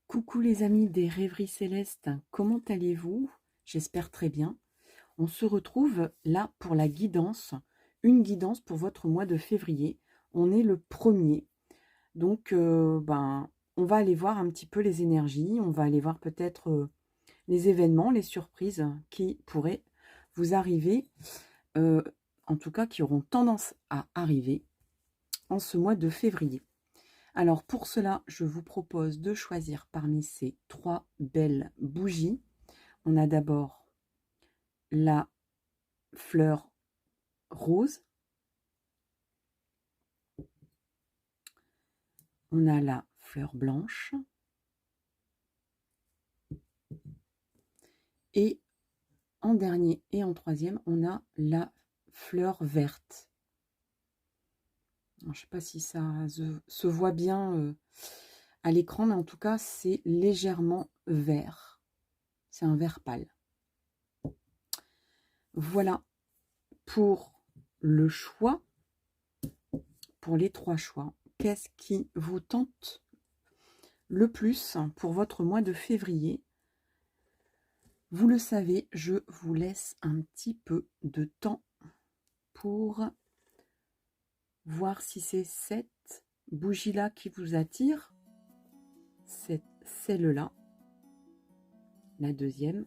Coucou les amis des rêveries célestes, comment allez-vous? J'espère très bien. On se retrouve là pour la guidance, une guidance pour votre mois de février. On est le premier, donc on va aller voir un petit peu les énergies, on va aller voir peut-être les événements, les surprises qui pourraient vous arriver, euh, en tout cas qui auront tendance à arriver en ce mois de février. Alors pour cela, je vous propose de choisir parmi ces trois belles bougies. On a d'abord la fleur rose, on a la fleur blanche et en dernier et en troisième, on a la fleur verte. Alors, je ne sais pas si ça se voit bien à l'écran, mais en tout cas, c'est légèrement vert. C'est un vert pâle. Voilà pour le choix, pour les trois choix. Qu'est-ce qui vous tente le plus pour votre mois de février? Vous le savez, je vous laisse un petit peu de temps pour voir si c'est cette bougie-là qui vous attire, c'est celle-là, la deuxième,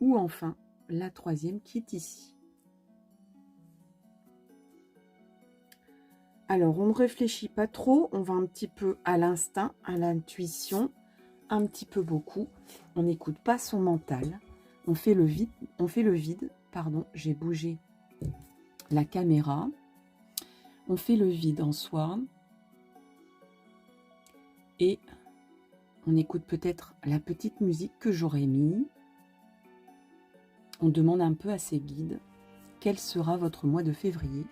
ou enfin la troisième qui est ici. Alors, on ne réfléchit pas trop, on va un petit peu à l'instinct, à l'intuition, un petit peu beaucoup. On n'écoute pas son mental. On fait le vide, pardon, j'ai bougé la caméra. On fait le vide en soi. Et on écoute peut-être la petite musique que j'aurais mis. On demande un peu à ses guides quel sera votre mois de février.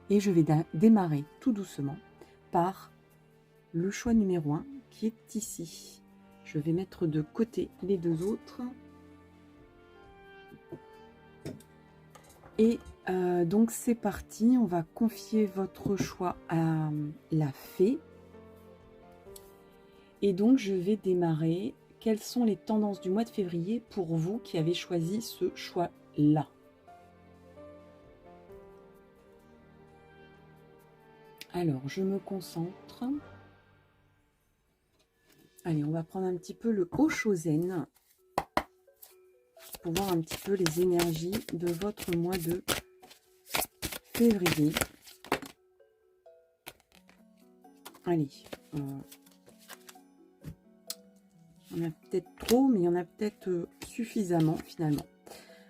Et je vais démarrer tout doucement par le choix numéro 1 qui est ici. Je vais mettre de côté les deux autres. Et donc c'est parti, on va confier votre choix à la fée. Et donc je vais démarrer. Quelles sont les tendances du mois de février pour vous qui avez choisi ce choix-là? Alors, je me concentre. Allez, on va prendre un petit peu le Oshozen pour voir un petit peu les énergies de votre mois de février. Allez, il y en a peut-être trop, mais il y en a peut-être suffisamment finalement.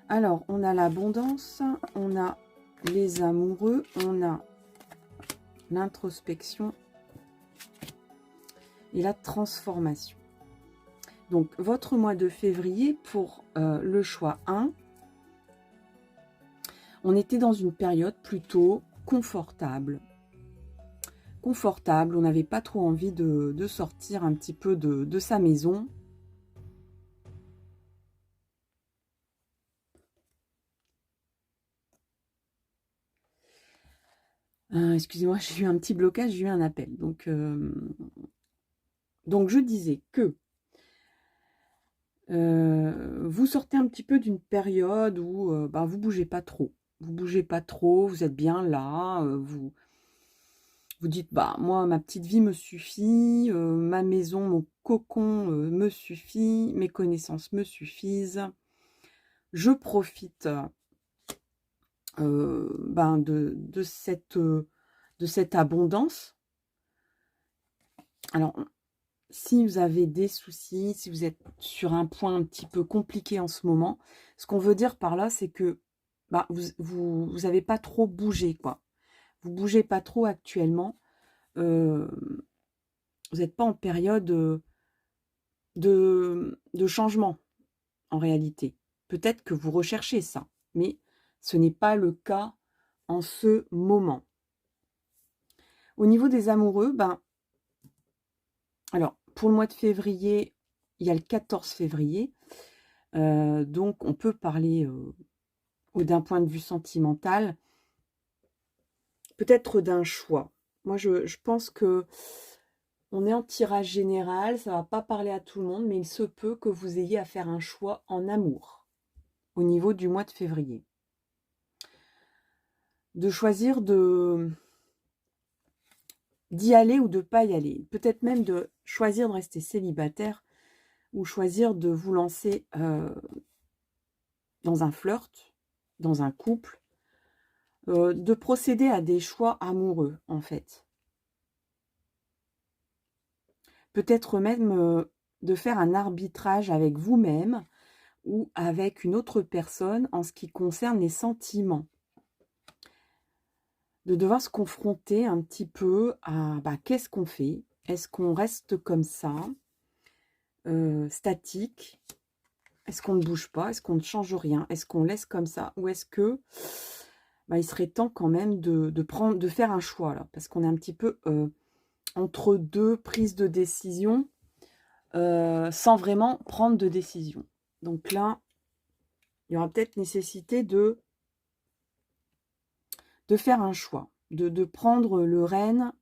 Alors, on a l'abondance, on a les amoureux, on a l'introspection et la transformation. Donc, votre mois de février, pour le choix 1, on était dans une période plutôt confortable. On n'avait pas trop envie de sortir un petit peu de sa maison. Excusez-moi, j'ai eu un petit blocage, j'ai eu un appel. Donc je disais que vous sortez un petit peu d'une période où vous bougez pas trop. Vous bougez pas trop, vous êtes bien là, vous dites, moi, ma petite vie me suffit, ma maison, mon cocon me suffit, mes connaissances me suffisent. Je profite de cette abondance. Alors, si vous avez des soucis, si vous êtes sur un point un petit peu compliqué en ce moment, ce qu'on veut dire par là, c'est que vous n'avez pas trop bougé, quoi. Vous ne bougez pas trop actuellement. Vous n'êtes pas en période de changement, en réalité. Peut-être que vous recherchez ça, mais ce n'est pas le cas en ce moment. Au niveau des amoureux, alors, pour le mois de février, il y a le 14 février. Donc, on peut parler d'un point de vue sentimental, peut-être d'un choix. Moi, je pense que On est en tirage général, ça ne va pas parler à tout le monde, mais il se peut que vous ayez à faire un choix en amour au niveau du mois de février. De choisir d'y aller ou de ne pas y aller. Peut-être même de choisir de rester célibataire ou choisir de vous lancer dans un flirt, dans un couple, de procéder à des choix amoureux, en fait. Peut-être même de faire un arbitrage avec vous-même ou avec une autre personne en ce qui concerne les sentiments. De devoir se confronter un petit peu à qu'est-ce qu'on fait? Est-ce qu'on reste comme ça, statique? Est-ce qu'on ne bouge pas? Est-ce qu'on ne change rien? Est-ce qu'on laisse comme ça? Ou est-ce que il serait temps quand même de faire un choix là? Parce qu'on est un petit peu entre deux prises de décision sans vraiment prendre de décision. Donc là, il y aura peut-être nécessité de faire un choix, de prendre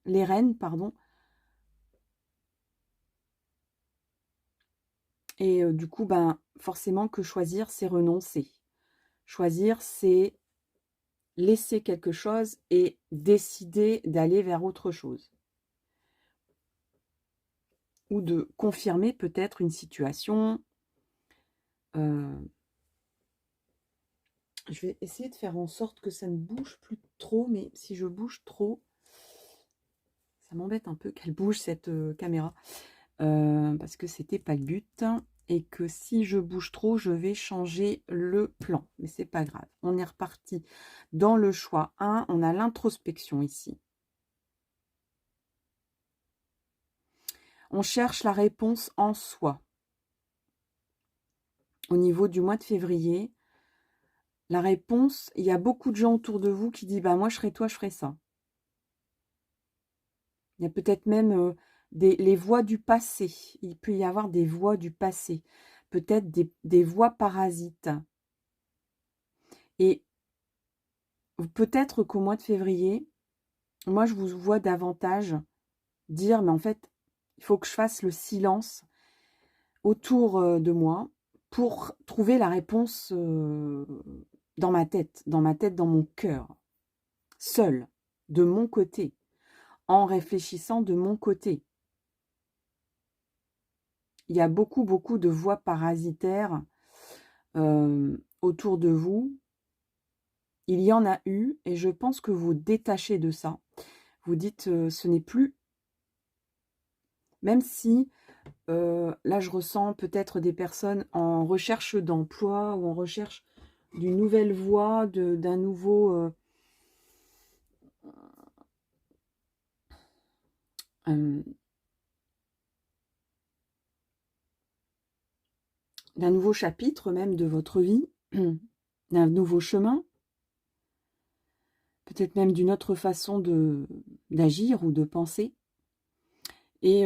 les rênes, pardon. Et du coup, forcément que choisir, c'est renoncer. Choisir, c'est laisser quelque chose et décider d'aller vers autre chose. Ou de confirmer peut-être une situation. Je vais essayer de faire en sorte que ça ne bouge plus trop, mais si je bouge trop, ça m'embête un peu qu'elle bouge cette caméra. Parce que c'était pas le but. Et que si je bouge trop, je vais changer le plan. Mais c'est pas grave. On est reparti dans le choix 1. On a l'introspection ici. On cherche la réponse en soi. Au niveau du mois de février, la réponse, il y a beaucoup de gens autour de vous qui disent moi je serais toi, je ferais ça. Il y a peut-être même les voix du passé. Il peut y avoir des voix du passé. Peut-être des voix parasites. Et peut-être qu'au mois de février, moi je vous vois davantage dire mais en fait, il faut que je fasse le silence autour de moi pour trouver la réponse dans ma tête, dans mon cœur, seul, de mon côté, en réfléchissant de mon côté. Il y a beaucoup, beaucoup de voix parasitaires autour de vous. Il y en a eu, et je pense que vous détachez de ça. Vous dites, ce n'est plus, même si là je ressens peut-être des personnes en recherche d'emploi ou en recherche d'une nouvelle voie, d'un nouveau chapitre même de votre vie, d'un nouveau chemin, peut-être même d'une autre façon d'agir ou de penser. Et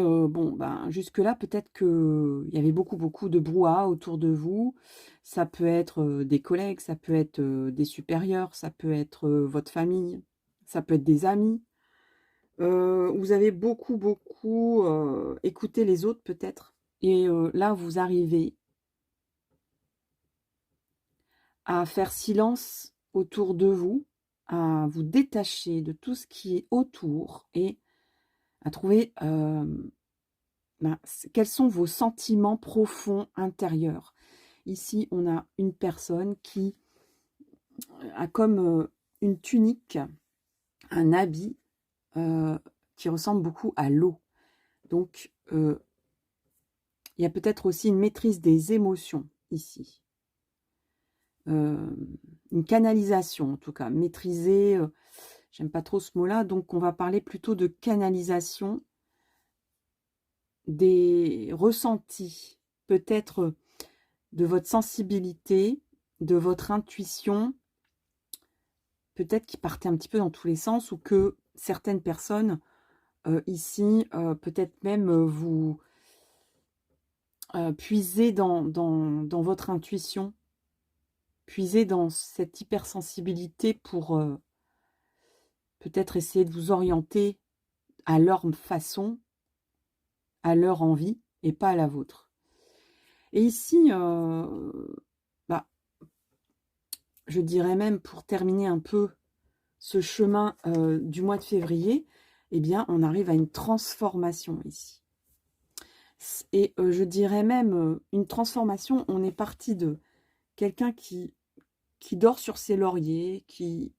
jusque-là, peut-être qu'il y avait beaucoup, beaucoup de brouhaha autour de vous. Ça peut être des collègues, ça peut être des supérieurs, ça peut être votre famille, ça peut être des amis. Vous avez beaucoup, beaucoup écouté les autres peut-être. Et là, vous arrivez à faire silence autour de vous, à vous détacher de tout ce qui est autour et à trouver quels sont vos sentiments profonds intérieurs. Ici, on a une personne qui a comme une tunique, un habit qui ressemble beaucoup à l'eau. Donc, il y a peut-être aussi une maîtrise des émotions ici. Une canalisation, en tout cas. Maîtriser, j'aime pas trop ce mot-là, donc on va parler plutôt de canalisation des ressentis, peut-être de votre sensibilité, de votre intuition, peut-être qui partait un petit peu dans tous les sens, ou que certaines personnes ici, peut-être même vous puisez dans votre intuition, puisez dans cette hypersensibilité pour peut-être essayer de vous orienter à leur façon, à leur envie et pas à la vôtre. Et ici, je dirais même pour terminer un peu ce chemin du mois de février, eh bien, on arrive à une transformation ici. Et je dirais même une transformation, on est parti de quelqu'un qui dort sur ses lauriers, qui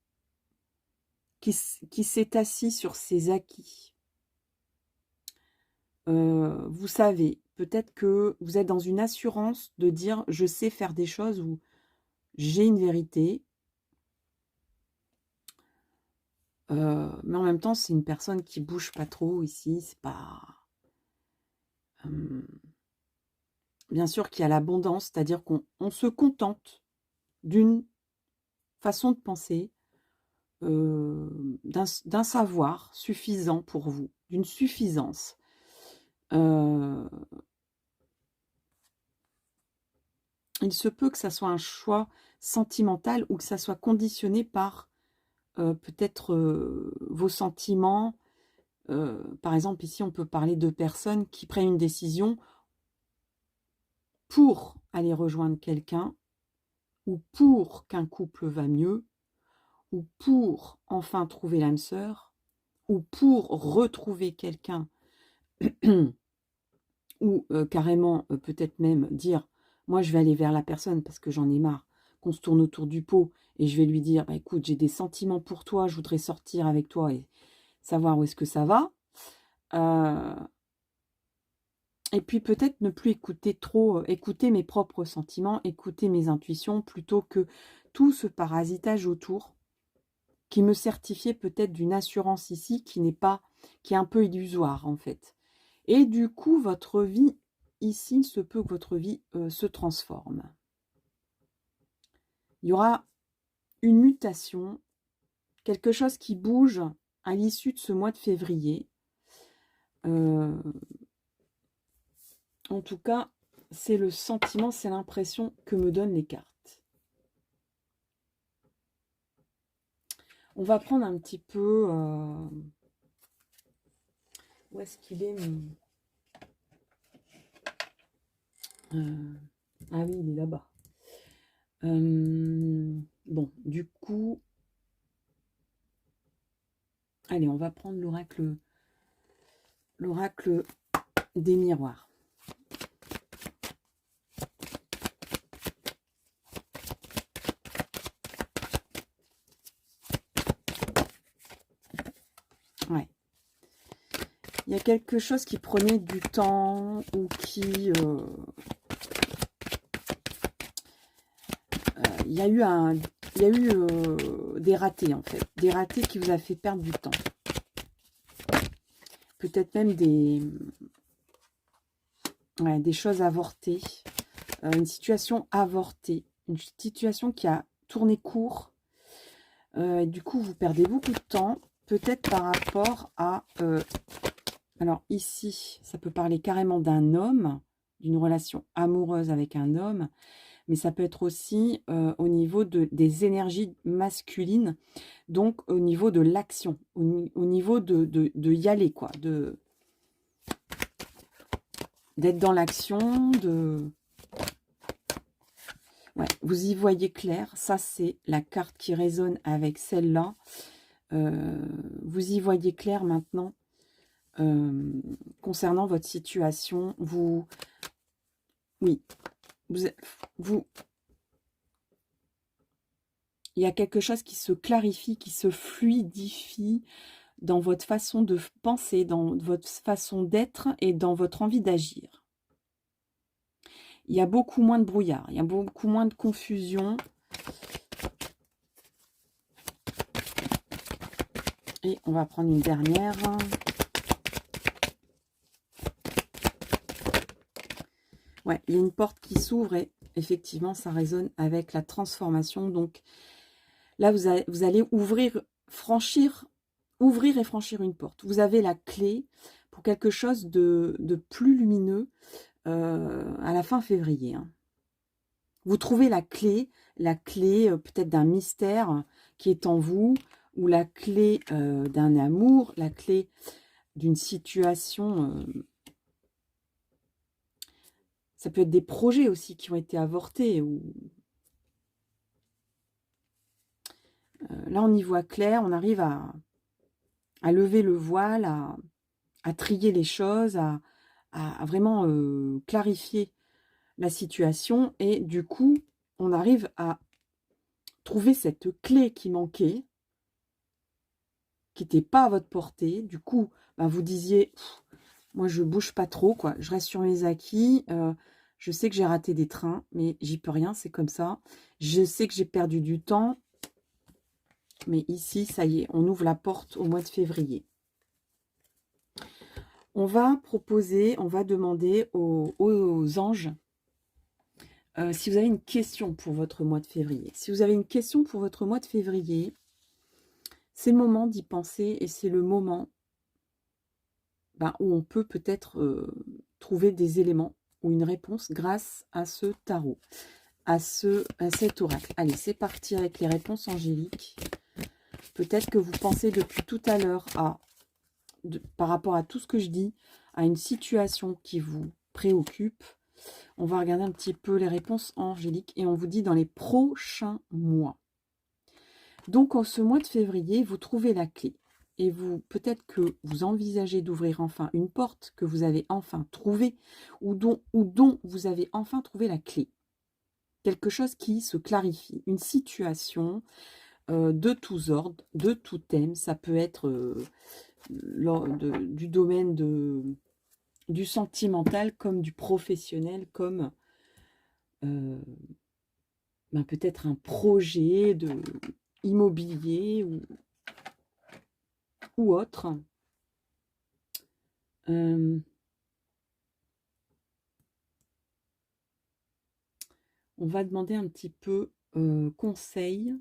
s'est assis sur ses acquis. Vous savez, peut-être que vous êtes dans une assurance de dire « je sais faire des choses » ou « j'ai une vérité ». Mais en même temps, c'est une personne qui bouge pas trop ici, c'est pas... bien sûr qu'il y a l'abondance, c'est-à-dire qu'on se contente d'une façon de penser, d'un savoir suffisant pour vous, d'une suffisance. Il se peut que ça soit un choix sentimental ou que ça soit conditionné par peut-être vos sentiments. Par exemple, ici, on peut parler de personnes qui prennent une décision pour aller rejoindre quelqu'un, ou pour qu'un couple va mieux, ou pour enfin trouver l'âme sœur, ou pour retrouver quelqu'un, ou carrément peut-être même dire « moi je vais aller vers la personne parce que j'en ai marre qu'on se tourne autour du pot et je vais lui dire bah, écoute, j'ai des sentiments pour toi, je voudrais sortir avec toi et savoir où est-ce que ça va ». Et puis peut-être ne plus écouter trop, écouter mes propres sentiments, écouter mes intuitions, plutôt que tout ce parasitage autour, qui me certifiait peut-être d'une assurance ici qui n'est pas, qui est un peu illusoire en fait. Et du coup, votre vie, ici, il se peut que votre vie se transforme. Il y aura une mutation, quelque chose qui bouge à l'issue de ce mois de février. En tout cas, c'est le sentiment, c'est l'impression que me donnent les cartes. On va prendre un petit peu... où est-ce qu'il est, ah oui, il est là-bas. Bon, du coup... Allez, on va prendre l'oracle des miroirs. Ouais. Il y a quelque chose qui prenait du temps ou qui... il y a eu des ratés en fait. Des ratés qui vous a fait perdre du temps. Peut-être même des choses avortées. Une situation avortée. Une situation qui a tourné court. Du coup, vous perdez beaucoup de temps. Peut-être par rapport à... alors ici, ça peut parler carrément d'un homme, d'une relation amoureuse avec un homme, mais ça peut être aussi au niveau des énergies masculines, donc au niveau de l'action, au niveau de y aller, quoi, d'être dans l'action, ouais, vous y voyez clair, ça c'est la carte qui résonne avec celle-là. Vous y voyez clair maintenant. Concernant votre situation, oui, il y a quelque chose qui se clarifie, qui se fluidifie dans votre façon de penser, dans votre façon d'être et dans votre envie d'agir. Il y a beaucoup moins de brouillard, il y a beaucoup moins de confusion. Et on va prendre une dernière. Ouais, il y a une porte qui s'ouvre et effectivement, ça résonne avec la transformation. Donc là, vous allez ouvrir et franchir une porte. Vous avez la clé pour quelque chose de plus lumineux à la fin février. Hein. Vous trouvez la clé peut-être d'un mystère qui est en vous, ou la clé d'un amour, la clé d'une situation Ça peut être des projets aussi qui ont été avortés. Ou... là, on y voit clair, on arrive à lever le voile, à trier les choses, à vraiment clarifier la situation. Et du coup, on arrive à trouver cette clé qui manquait, qui n'était pas à votre portée. Du coup, ben, vous disiez, moi je bouge pas trop, quoi. Je reste sur mes acquis. Je sais que j'ai raté des trains, mais j'y peux rien, c'est comme ça. Je sais que j'ai perdu du temps. Mais ici, ça y est, on ouvre la porte au mois de février. On va proposer, on va demander aux anges si vous avez une question pour votre mois de février. Si vous avez une question pour votre mois de février, c'est le moment d'y penser et c'est le moment où on peut peut-être trouver des éléments ou une réponse grâce à ce tarot, à cet oracle. Allez, c'est parti avec les réponses angéliques. Peut-être que vous pensez depuis tout à l'heure par rapport à tout ce que je dis, à une situation qui vous préoccupe. On va regarder un petit peu les réponses angéliques et on vous dit dans les prochains mois. Donc, en ce mois de février, vous trouvez la clé. Et peut-être que vous envisagez d'ouvrir enfin une porte que vous avez enfin trouvée ou dont vous avez enfin trouvé la clé. Quelque chose qui se clarifie. Une situation de tous ordres, de tout thème. Ça peut être du domaine du sentimental comme du professionnel, comme peut-être un projet immobilier ou autre. On va demander un petit peu conseil.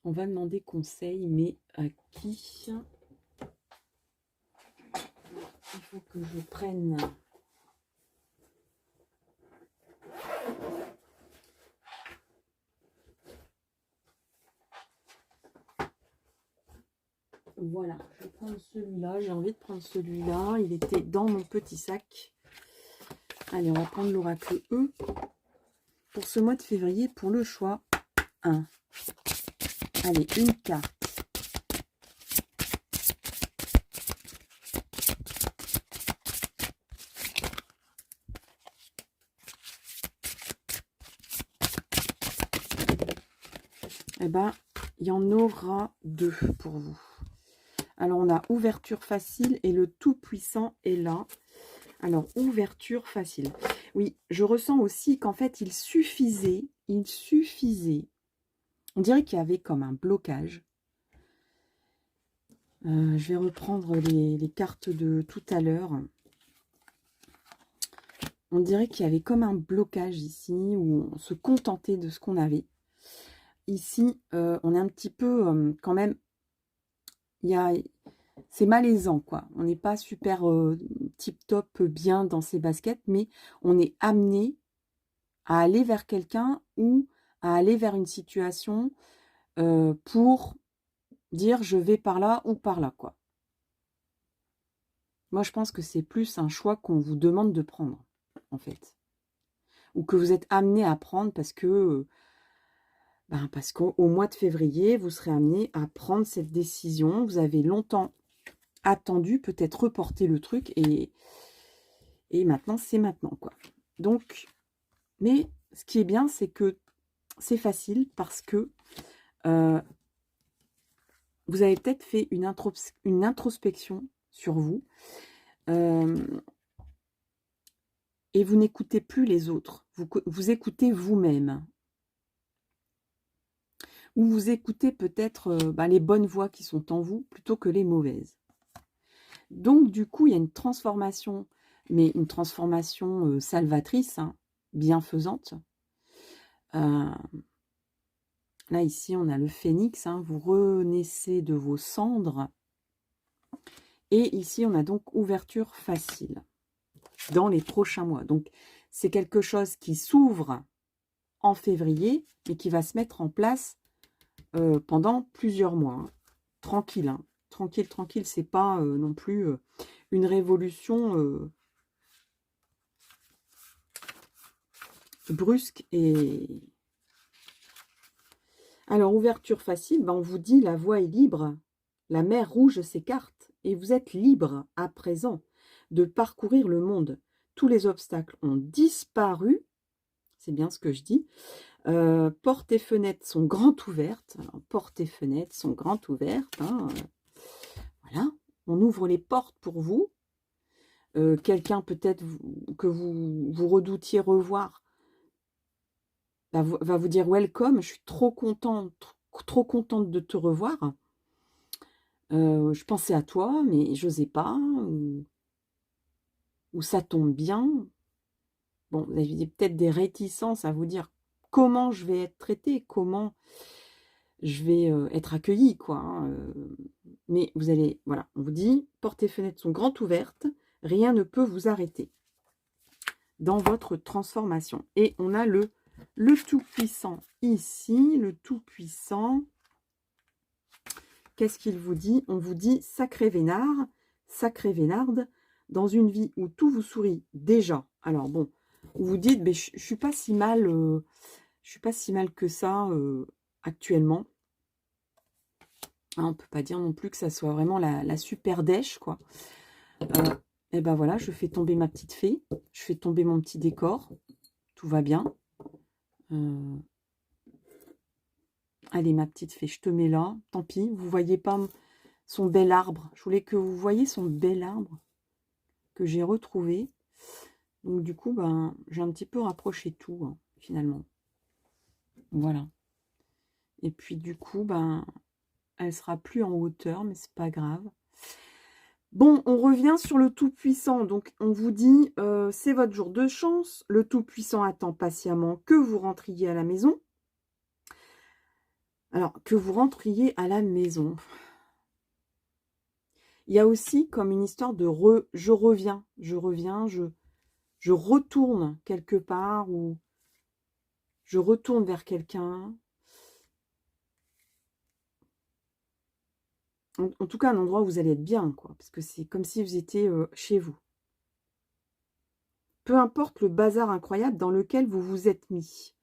On va demander conseil, mais à qui? Il faut que je prenne... Voilà, je vais prendre celui-là. J'ai envie de prendre celui-là. Il était dans mon petit sac. Allez, on va prendre l'oracle E. Pour ce mois de février, pour le choix 1. Allez, une carte. Eh bien, il y en aura 2 pour vous. Alors, on a ouverture facile et le Tout-Puissant est là. Alors, ouverture facile. Oui, je ressens aussi qu'en fait, il suffisait, on dirait qu'il y avait comme un blocage. Je vais reprendre les cartes de tout à l'heure. On dirait qu'il y avait comme un blocage ici, où on se contentait de ce qu'on avait. Ici, on est un petit peu quand même... C'est malaisant, quoi. On n'est pas super tip-top bien dans ses baskets, mais on est amené à aller vers quelqu'un ou à aller vers une situation pour dire je vais par là ou par là, quoi. Moi, je pense que c'est plus un choix qu'on vous demande de prendre, en fait. Ou que vous êtes amené à prendre parce qu'au mois de février, vous serez amené à prendre cette décision. Vous avez longtemps attendu, peut-être reporter le truc et maintenant, c'est maintenant, quoi. Donc, mais ce qui est bien, c'est que c'est facile parce que vous avez peut-être fait une introspection sur vous et vous n'écoutez plus les autres. Vous écoutez vous-même. Ou vous écoutez peut-être les bonnes voix qui sont en vous plutôt que les mauvaises. Donc, du coup, il y a une transformation, mais une transformation salvatrice, hein, bienfaisante. Là, ici, on a le phénix, hein, vous renaissez de vos cendres. Et ici, on a donc ouverture facile dans les prochains mois. Donc, c'est quelque chose qui s'ouvre en février, mais qui va se mettre en place pendant plusieurs mois. Hein. Tranquille, hein, tranquille, tranquille. C'est pas non plus une révolution brusque. Et alors, ouverture facile, ben, on vous dit la voie est libre. La mer Rouge s'écarte et vous êtes libre à présent de parcourir le monde. Tous les obstacles ont disparu. C'est bien ce que je dis. Portes et fenêtres sont grandes ouvertes. Alors, portes et fenêtres sont grandes ouvertes. Hein, voilà. On ouvre les portes pour vous. Quelqu'un peut-être que vous redoutiez revoir va vous dire welcome. Je suis trop contente de te revoir. Je pensais à toi, mais j'osais pas. Ou ça tombe bien. Bon, vous avez peut-être des réticences à vous dire comment je vais être traitée, comment je vais être accueillie, quoi. Hein, mais vous allez, voilà, on vous dit, portes et fenêtres sont grandes ouvertes, rien ne peut vous arrêter dans votre transformation. Et on a le Tout-Puissant ici, le Tout-Puissant. Qu'est-ce qu'il vous dit? On vous dit, sacré vénard, sacré vénarde, dans une vie où tout vous sourit déjà. Alors bon, vous dites, mais je suis pas si mal, je suis pas si mal que ça actuellement. Hein, on peut pas dire non plus que ça soit vraiment la super dèche, quoi. Et ben voilà, je fais tomber ma petite fée, je fais tomber mon petit décor, tout va bien. Allez, ma petite fée, je te mets là, tant pis, vous voyez pas son bel arbre. Je voulais que vous voyiez son bel arbre que j'ai retrouvé. Donc du coup, ben, j'ai un petit peu rapproché tout, hein, finalement. Voilà. Et puis du coup, ben, elle sera plus en hauteur, mais c'est pas grave. Bon, on revient sur le Tout-Puissant. Donc, on vous dit, c'est votre jour de chance. Le Tout-Puissant attend patiemment que vous rentriez à la maison. Alors, que vous rentriez à la maison. Il y a aussi comme une histoire de je reviens, je retourne quelque part ou je retourne vers quelqu'un. En tout cas, un endroit où vous allez être bien, quoi, parce que c'est comme si vous étiez chez vous. Peu importe le bazar incroyable dans lequel vous vous êtes mis.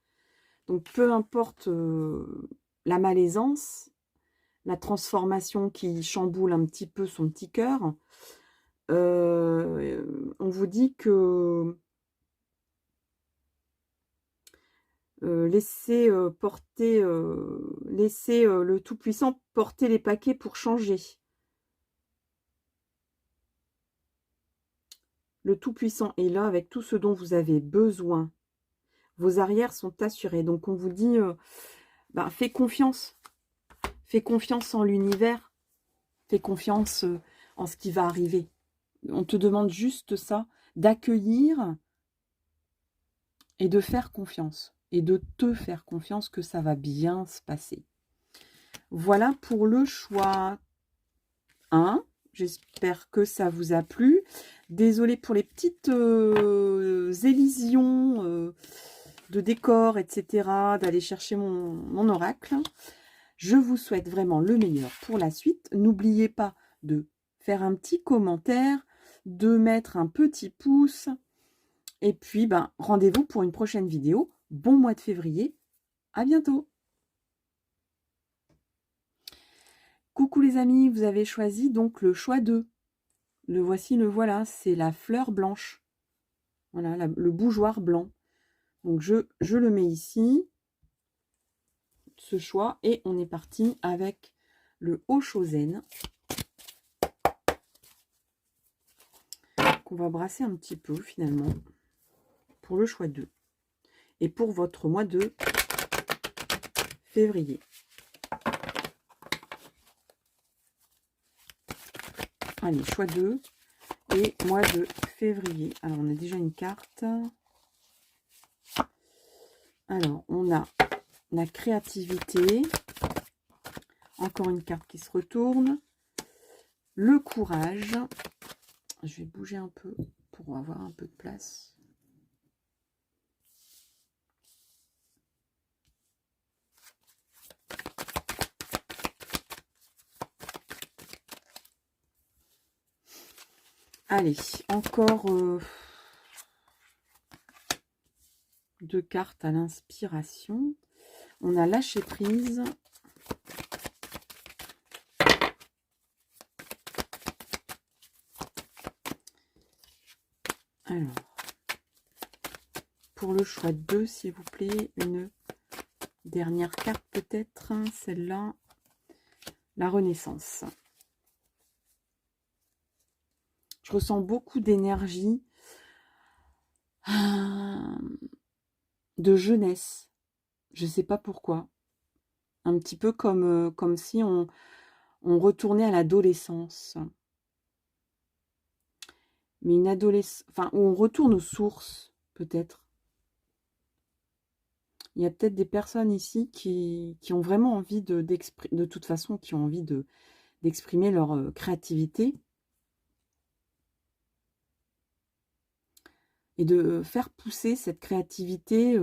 Donc, peu importe la malaisance, la transformation qui chamboule un petit peu son petit cœur, on vous dit que laissez le Tout-Puissant porter les paquets pour changer. Le Tout-Puissant est là avec tout ce dont vous avez besoin. Vos arrières sont assurées. Donc, on vous dit, fais confiance. Fais confiance en l'univers. Fais confiance en ce qui va arriver. On te demande juste ça, d'accueillir et de faire confiance. Et de te faire confiance que ça va bien se passer. Voilà pour le choix 1. J'espère que ça vous a plu. Désolée pour les petites élisions de décor, etc. D'aller chercher mon oracle. Je vous souhaite vraiment le meilleur pour la suite. N'oubliez pas de faire un petit commentaire, de mettre un petit pouce. Et puis, rendez-vous pour une prochaine vidéo. Bon mois de février. À bientôt. Coucou les amis, vous avez choisi donc le choix 2. Le voici, le voilà, c'est la fleur blanche. Voilà, le bougeoir blanc. Donc je le mets ici, ce choix, et on est parti avec le Haut-Chosen. Qu'on va brasser un petit peu finalement pour le choix 2. Et pour votre mois de février. Allez, choix 2 et mois de février. Alors, on a déjà une carte. Alors, on a la créativité. Encore une carte qui se retourne. Le courage. Je vais bouger un peu pour avoir un peu de place. Allez, encore 2 cartes à l'inspiration. On a lâché prise. Alors, pour le choix 2, s'il vous plaît, une dernière carte peut-être, celle-là, la Renaissance. Je ressens beaucoup d'énergie de jeunesse. Je ne sais pas pourquoi. Un petit peu comme si on retournait à l'adolescence. Mais une adolescence, enfin, où on retourne aux sources, peut-être. Il y a peut-être des personnes ici qui ont vraiment envie de toute façon, qui ont envie d'exprimer leur créativité. Et de faire pousser cette créativité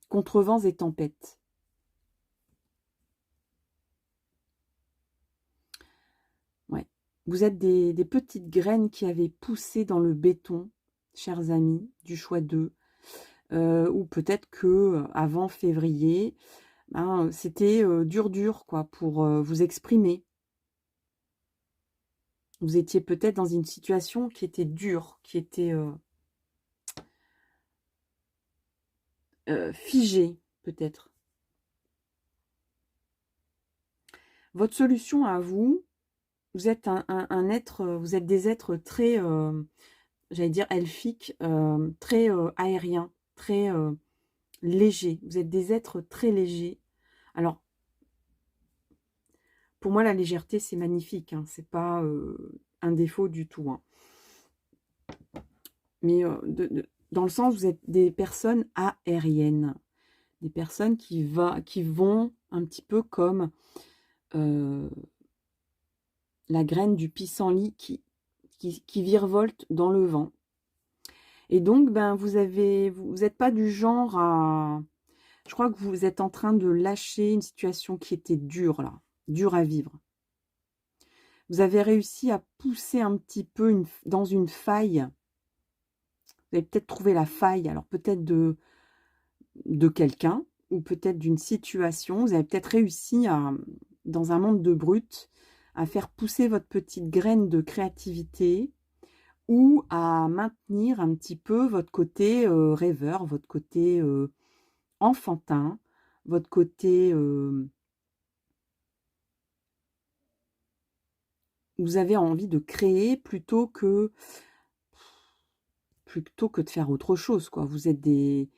contre vents et tempêtes. Ouais. Vous êtes des petites graines qui avaient poussé dans le béton, chers amis, du choix 2. Ou peut-être que avant février, ben, c'était dur quoi, pour vous exprimer. Vous étiez peut-être dans une situation qui était dure, qui était figée, peut-être. Votre solution à vous, vous êtes un être, vous êtes des êtres très, j'allais dire elfiques, très aériens, très légers. Vous êtes des êtres très légers. Alors, pour moi, la légèreté, c'est magnifique. Hein, c'est pas un défaut du tout. Hein. Mais dans le sens, vous êtes des personnes aériennes. Des personnes qui vont un petit peu comme la graine du pissenlit qui virevolte dans le vent. Et donc, ben, vous n'êtes pas du genre à... Je crois que vous êtes en train de lâcher une situation qui était dure, là. Dure à vivre. Vous avez réussi à pousser un petit peu dans une faille. Vous avez peut-être trouvé la faille, alors peut-être de quelqu'un, ou peut-être d'une situation. Vous avez peut-être réussi à, dans un monde de brut, à faire pousser votre petite graine de créativité, ou à maintenir un petit peu votre côté rêveur, votre côté enfantin, votre côté... vous avez envie de créer plutôt que de faire autre chose, quoi. Vous êtes des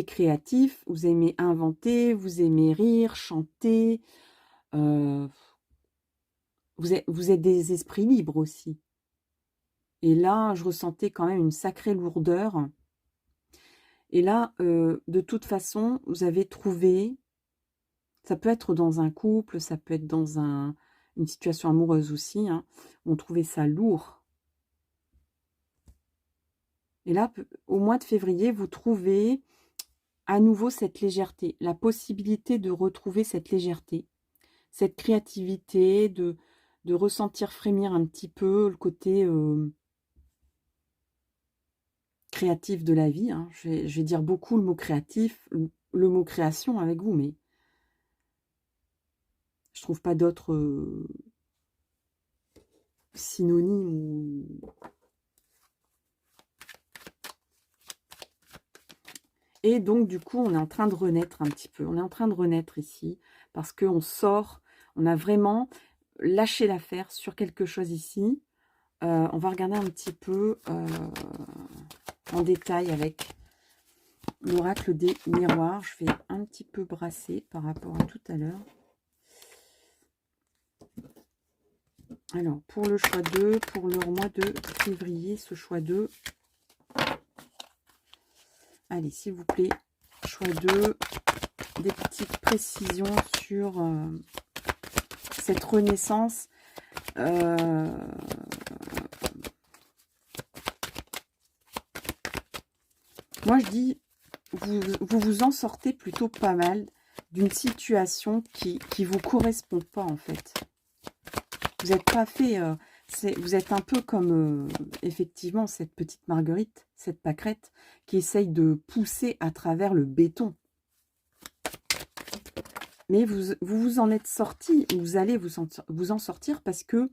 créatifs, vous aimez inventer, vous aimez rire, chanter. Vous êtes des esprits libres aussi. Et là, je ressentais quand même une sacrée lourdeur. Et là, de toute façon, vous avez trouvé, ça peut être dans un couple, ça peut être dans une situation amoureuse aussi, hein, on trouvait ça lourd. Et là, au mois de février, vous trouvez à nouveau cette légèreté, la possibilité de retrouver cette légèreté, cette créativité, de ressentir frémir un petit peu le côté créatif de la vie. Hein. Je vais dire beaucoup le mot créatif, le mot création avec vous, mais je trouve pas d'autres synonymes. Et donc, du coup, on est en train de renaître un petit peu. On est en train de renaître ici, parce qu'on sort, on a vraiment lâché l'affaire sur quelque chose ici. On va regarder un petit peu en détail avec l'oracle des miroirs. Je vais un petit peu brasser par rapport à tout à l'heure. Alors, pour le choix 2, pour le mois de février, ce choix 2. Allez, s'il vous plaît, choix 2, des petites précisions sur cette renaissance. Moi, je dis, vous en sortez plutôt pas mal d'une situation qui vous correspond pas, en fait. Vous n'êtes pas fait... Vous êtes un peu comme, effectivement, cette petite Marguerite, cette pâquerette, qui essaye de pousser à travers le béton. Mais vous en êtes sorti, vous allez vous en sortir parce que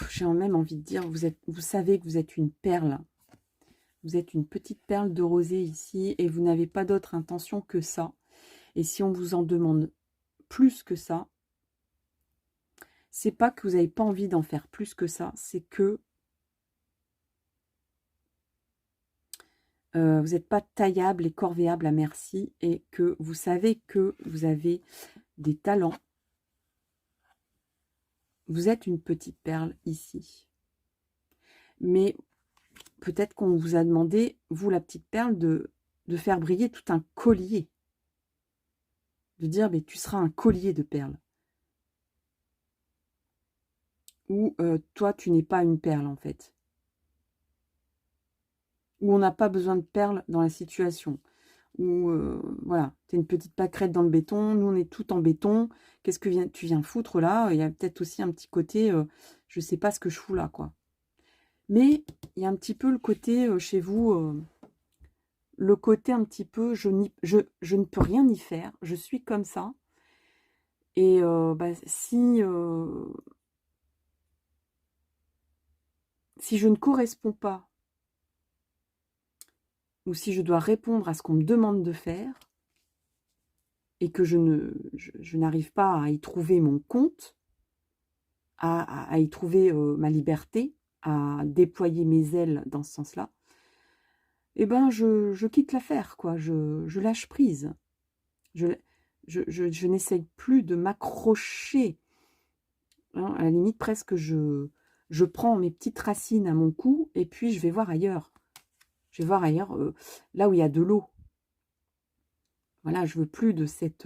j'ai même envie de dire, vous savez que vous êtes une perle. Vous êtes une petite perle de rosée ici et vous n'avez pas d'autre intention que ça. Et si on vous en demande plus que ça, c'est pas que vous n'avez pas envie d'en faire plus que ça, c'est que vous n'êtes pas taillable et corvéable à merci et que vous savez que vous avez des talents. Vous êtes une petite perle ici. Mais peut-être qu'on vous a demandé, vous la petite perle, de faire briller tout un collier. De dire, mais tu seras un collier de perles. Ou toi, tu n'es pas une perle en fait. Ou on n'a pas besoin de perles dans la situation. Ou voilà, tu es une petite pâquerette dans le béton, nous on est tout en béton. Qu'est-ce que tu viens foutre là? Il y a peut-être aussi un petit côté, je sais pas ce que je fous là, quoi. Mais il y a un petit peu le côté chez vous, le côté un petit peu, je ne peux rien y faire, je suis comme ça. Et si je ne corresponds pas, ou si je dois répondre à ce qu'on me demande de faire, et que je n'arrive pas à y trouver mon compte, à y trouver ma liberté, à déployer mes ailes dans ce sens-là, eh ben je quitte l'affaire, quoi. Je lâche prise. Je n'essaye plus de m'accrocher. Hein, à la limite, presque, je prends mes petites racines à mon cou et puis je vais voir ailleurs. Je vais voir ailleurs, là où il y a de l'eau. Voilà, je veux plus de cet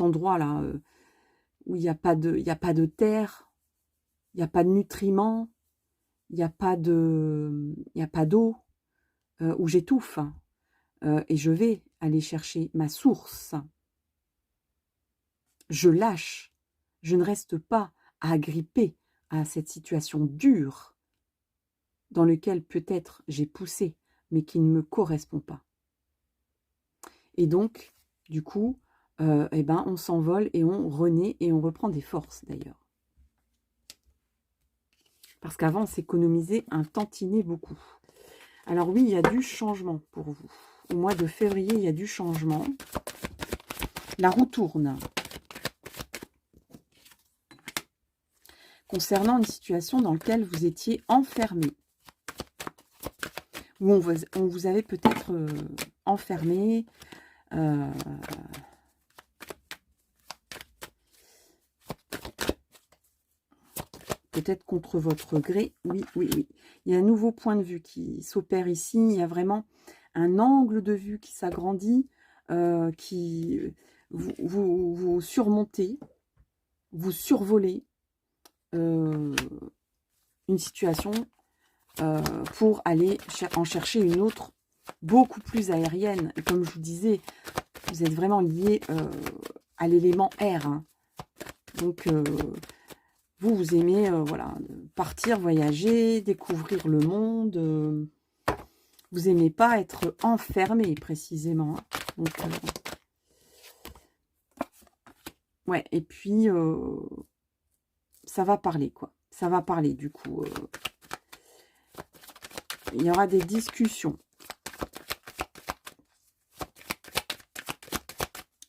endroit-là où il n'y a pas de terre, il n'y a pas de nutriments, il n'y a pas d'eau, où j'étouffe. Et je vais aller chercher ma source. Je lâche. Je ne reste pas agrippée à cette situation dure dans laquelle peut-être j'ai poussé, mais qui ne me correspond pas. Et donc, du coup, on s'envole et on renaît et on reprend des forces d'ailleurs. Parce qu'avant, on s'économisait un tantinet beaucoup. Alors oui, il y a du changement pour vous. Au mois de février, il y a du changement. La roue tourne. Concernant une situation dans laquelle vous étiez enfermé. Ou on vous avait peut-être enfermé. Peut-être contre votre gré. Oui, oui, oui. Il y a un nouveau point de vue qui s'opère ici. Il y a vraiment un angle de vue qui s'agrandit, qui vous surmontez, vous survolez une situation pour aller en chercher une autre beaucoup plus aérienne. Et comme je vous disais, vous êtes vraiment lié à l'élément air. Hein. Donc, vous aimez voilà, partir, voyager, découvrir le monde. Vous aimez pas être enfermé, précisément. Hein. Donc, ouais, et puis, ça va parler, quoi. Ça va parler, du coup. Il y aura des discussions.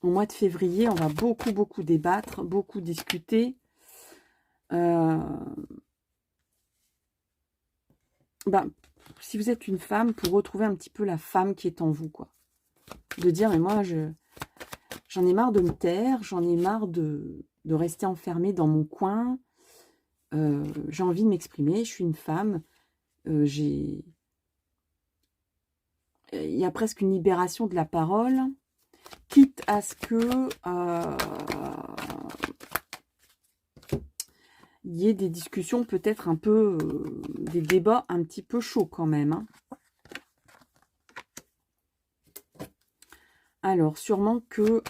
Au mois de février, on va beaucoup débattre, beaucoup discuter. Si vous êtes une femme, pour retrouver un petit peu la femme qui est en vous, quoi. De dire, mais moi, j'en ai marre de me taire, j'en ai marre de rester enfermée dans mon coin. J'ai envie de m'exprimer, je suis une femme. Il y a presque une libération de la parole, quitte à ce que il y ait des discussions peut-être un peu, des débats un petit peu chauds quand même. Hein. Alors, sûrement que...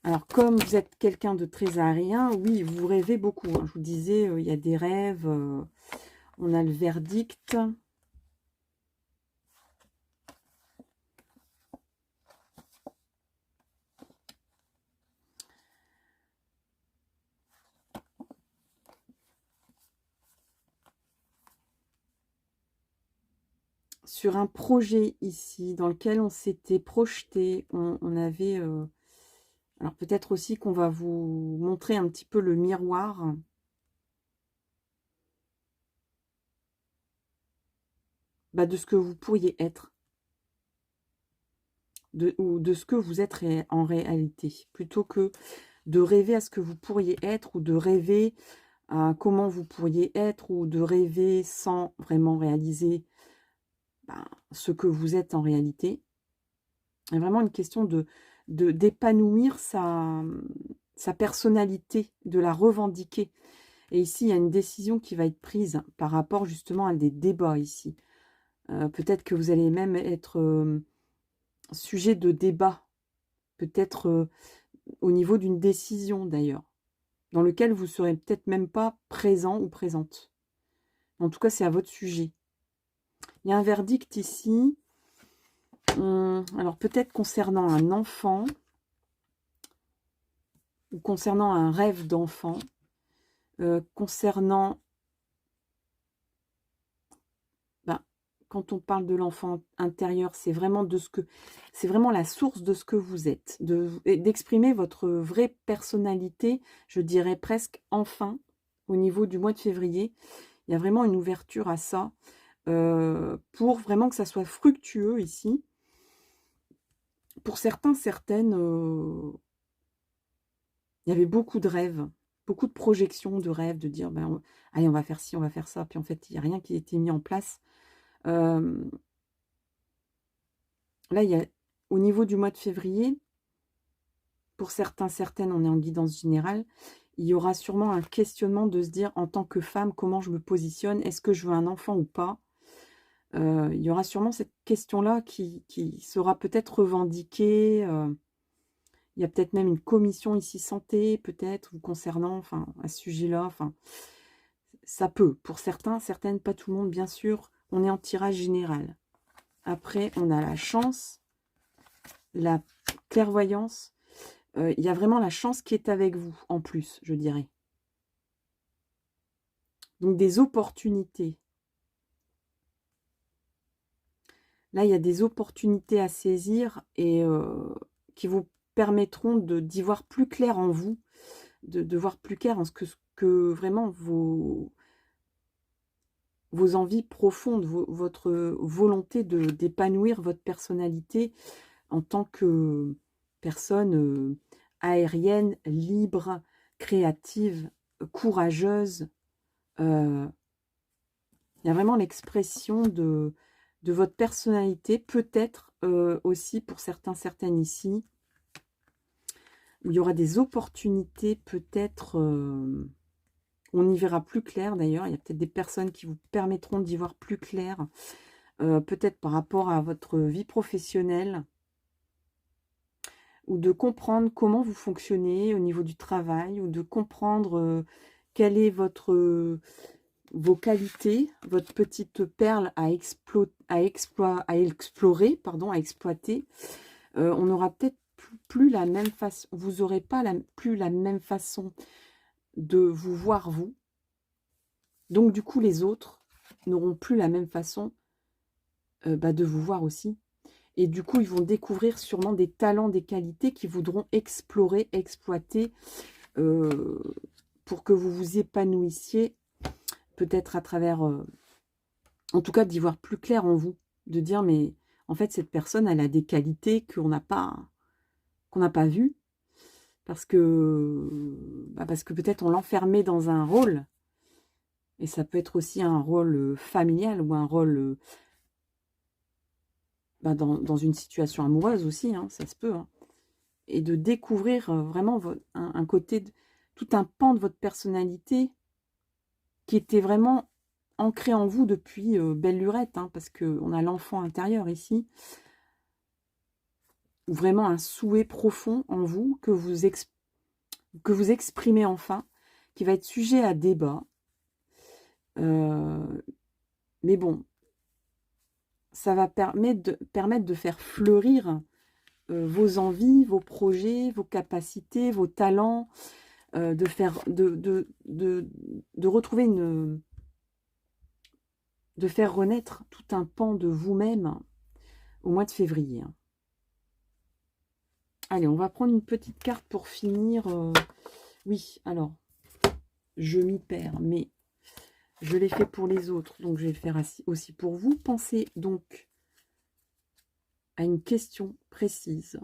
alors, comme vous êtes quelqu'un de très aérien, oui, vous rêvez beaucoup. Hein. Je vous disais, il y a des rêves. On a le verdict. Sur un projet ici, dans lequel on s'était projeté, on avait... alors peut-être aussi qu'on va vous montrer un petit peu le miroir. Bah, de ce que vous pourriez être. Ou de ce que vous êtes en réalité. Plutôt que de rêver à ce que vous pourriez être, ou de rêver à comment vous pourriez être, ou de rêver sans vraiment réaliser ce que vous êtes en réalité. C'est vraiment une question d'épanouir sa personnalité, de la revendiquer. Et ici, il y a une décision qui va être prise par rapport justement à des débats ici. Peut-être que vous allez même être sujet de débat, peut-être au niveau d'une décision d'ailleurs, dans lequel vous ne serez peut-être même pas présent ou présente. En tout cas, c'est à votre sujet. Il y a un verdict ici. Alors peut-être concernant un enfant, ou concernant un rêve d'enfant, concernant... quand on parle de l'enfant intérieur, c'est vraiment la source de ce que vous êtes, d'exprimer votre vraie personnalité, je dirais presque enfin, au niveau du mois de février. Il y a vraiment une ouverture à ça, pour vraiment que ça soit fructueux ici. Pour certains, certaines, il y avait beaucoup de rêves, beaucoup de projections de rêves, de dire, ben, allez, on va faire ci, on va faire ça, puis en fait, il n'y a rien qui a été mis en place. Là, il y a, au niveau du mois de février, pour certains, certaines, on est en guidance générale, il y aura sûrement un questionnement de se dire, en tant que femme, comment je me positionne? Est-ce que je veux un enfant ou pas? Il y aura sûrement cette question-là qui sera peut-être revendiquée. Il y a peut-être même une commission ici santé, peut-être, vous concernant, enfin, à ce sujet-là. Enfin, ça peut. Pour certains, certaines, pas tout le monde, bien sûr. On est en tirage général. Après, on a la chance, la clairvoyance. Il y a vraiment la chance qui est avec vous, en plus, je dirais. Donc, des opportunités. Là, il y a des opportunités à saisir et qui vous permettront d'y voir plus clair en vous, de voir plus clair en ce que vraiment vos envies profondes, votre volonté d'épanouir votre personnalité en tant que personne aérienne, libre, créative, courageuse. Il y a vraiment l'expression de votre personnalité, peut-être aussi pour certains, certaines ici, où il y aura des opportunités, peut-être, on y verra plus clair d'ailleurs, il y a peut-être des personnes qui vous permettront d'y voir plus clair, peut-être par rapport à votre vie professionnelle, ou de comprendre comment vous fonctionnez au niveau du travail, ou de comprendre quelle est vos qualités, votre petite perle à explorer, pardon, à exploiter. On n'aura peut-être plus la même façon, vous n'aurez pas plus la même façon de vous voir vous. Donc du coup, les autres n'auront plus la même façon de vous voir aussi. Et du coup, ils vont découvrir sûrement des talents, des qualités qu'ils voudront explorer, exploiter, pour que vous vous épanouissiez, peut-être à travers, en tout cas, d'y voir plus clair en vous, de dire, mais en fait, cette personne, elle a des qualités qu'on n'a pas vues, parce que peut-être on l'enfermait dans un rôle, et ça peut être aussi un rôle familial, ou un rôle dans une situation amoureuse aussi, hein, ça se peut, hein. Et de découvrir vraiment un côté, tout un pan de votre personnalité qui était vraiment ancré en vous depuis belle lurette, hein, parce qu'on a l'enfant intérieur ici. vraiment un souhait profond en vous que vous exprimez enfin, qui va être sujet à débat. Mais bon, ça va permettre de faire fleurir vos envies, vos projets, vos capacités, vos talents, de retrouver de faire renaître tout un pan de vous-même au mois de février. Allez, on va prendre une petite carte pour finir. Oui, alors, je m'y perds, mais je l'ai fait pour les autres, donc je vais le faire aussi pour vous. Pensez donc à une question précise,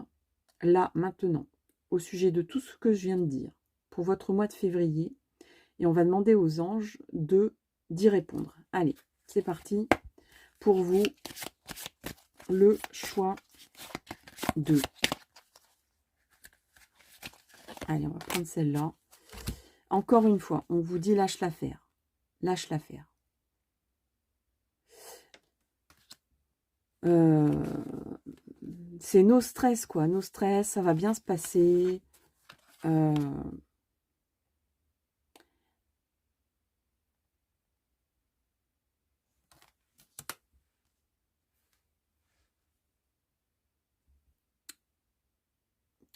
là, maintenant, au sujet de tout ce que je viens de dire, pour votre mois de février, et on va demander aux anges d'y répondre. Allez, c'est parti pour vous, le choix 2. Allez, on va prendre celle-là. Encore une fois, on vous dit lâche l'affaire. Lâche l'affaire. C'est no stress, quoi. No stress, ça va bien se passer.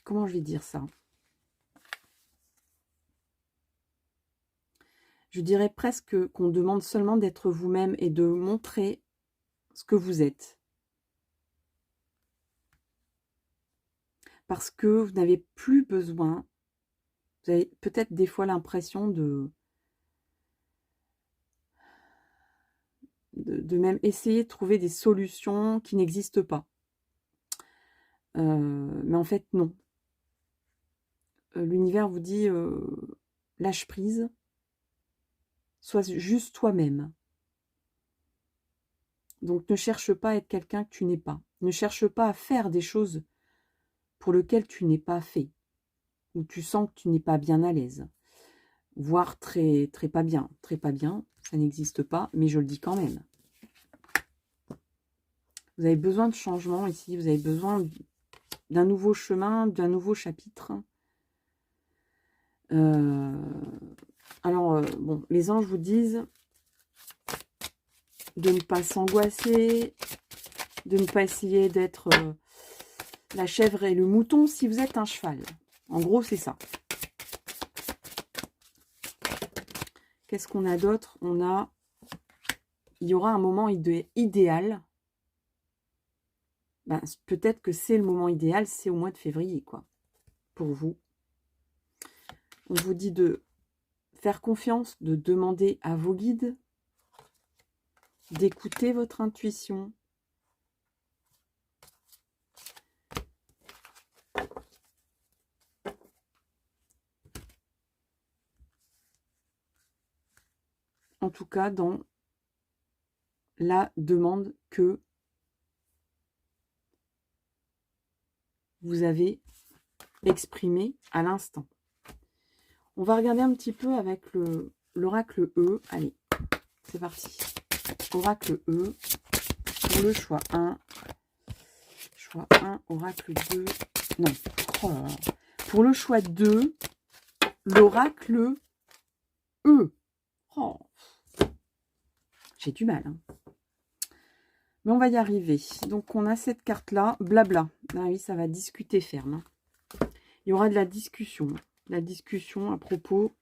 Comment je vais dire ça? Je dirais presque qu'on demande seulement d'être vous-même et de montrer ce que vous êtes. Parce que vous n'avez plus besoin, vous avez peut-être des fois l'impression de même essayer de trouver des solutions qui n'existent pas. Mais en fait, non. L'univers vous dit lâche prise, sois juste toi-même. Donc ne cherche pas à être quelqu'un que tu n'es pas. Ne cherche pas à faire des choses pour lesquelles tu n'es pas fait, ou tu sens que tu n'es pas bien à l'aise, voire très, très pas bien. Très pas bien, ça n'existe pas, mais je le dis quand même. Vous avez besoin de changement ici, vous avez besoin d'un nouveau chemin, d'un nouveau chapitre. Alors, bon, les anges vous disent de ne pas s'angoisser, de ne pas essayer d'être la chèvre et le mouton si vous êtes un cheval. En gros, c'est ça. Qu'est-ce qu'on a d'autre? Il y aura un moment idéal. Ben, peut-être que c'est le moment idéal, c'est au mois de février, quoi, pour vous. On vous dit de faire confiance, de demander à vos guides, d'écouter votre intuition. En tout cas, dans la demande que vous avez exprimée à l'instant. On va regarder un petit peu avec l'oracle E. Allez, c'est parti. Oracle E, pour le choix 1. Choix 1, oracle 2. Non, oh là là. Pour le choix 2, l'oracle E. Oh. J'ai du mal. Hein. Mais on va y arriver. Donc, on a cette carte-là. Blabla. Ah oui, ça va discuter ferme. Il y aura de la discussion. La discussion à propos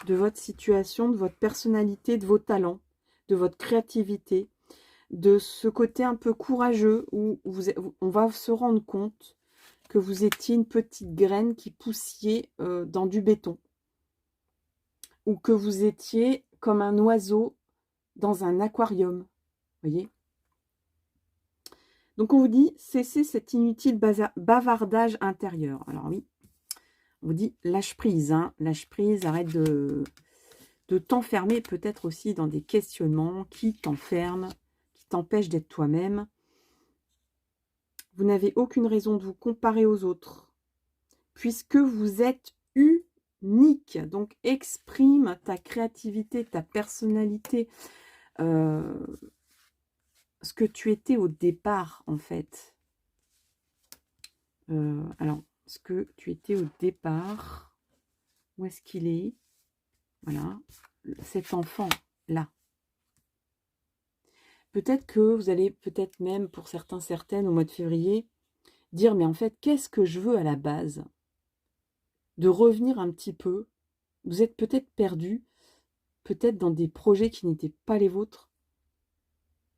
de votre situation, de votre personnalité, de vos talents, de votre créativité, de ce côté un peu courageux où on va se rendre compte que vous étiez une petite graine qui poussiez dans du béton. Ou que vous étiez comme un oiseau dans un aquarium. Vous voyez? Donc, on vous dit, cessez cet inutile bavardage intérieur. Alors oui, on vous dit, lâche prise. Hein, lâche prise, arrête de t'enfermer peut-être aussi dans des questionnements qui t'enferment, qui t'empêchent d'être toi-même. Vous n'avez aucune raison de vous comparer aux autres, puisque vous êtes unique. Donc, exprime ta créativité, ta personnalité, ce que tu étais au départ, en fait. Alors, ce que tu étais au départ, où est-ce qu'il est? Voilà, cet enfant-là. Peut-être que vous allez, peut-être même pour certains, certaines, au mois de février, dire, mais en fait, qu'est-ce que je veux à la base? De revenir un petit peu. Vous êtes peut-être perdu, peut-être dans des projets qui n'étaient pas les vôtres,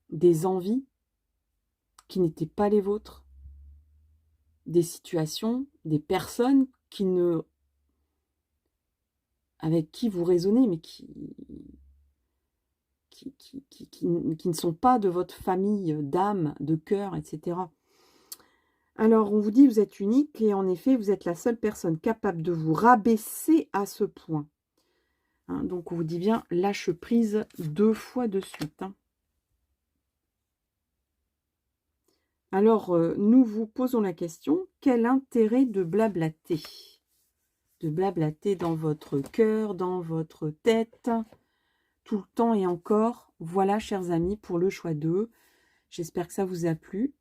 des envies qui n'étaient pas les vôtres, des situations, des personnes avec qui vous raisonnez, mais qui ne sont pas de votre famille d'âme, de cœur, etc. Alors, on vous dit, vous êtes unique, et en effet, vous êtes la seule personne capable de vous rabaisser à ce point. Hein, donc, on vous dit bien, lâche prise 2 fois de suite. Hein. Alors, nous vous posons la question, quel intérêt de blablater? De blablater dans votre cœur, dans votre tête, tout le temps et encore. Voilà, chers amis, pour le choix 2. J'espère que ça vous a plu.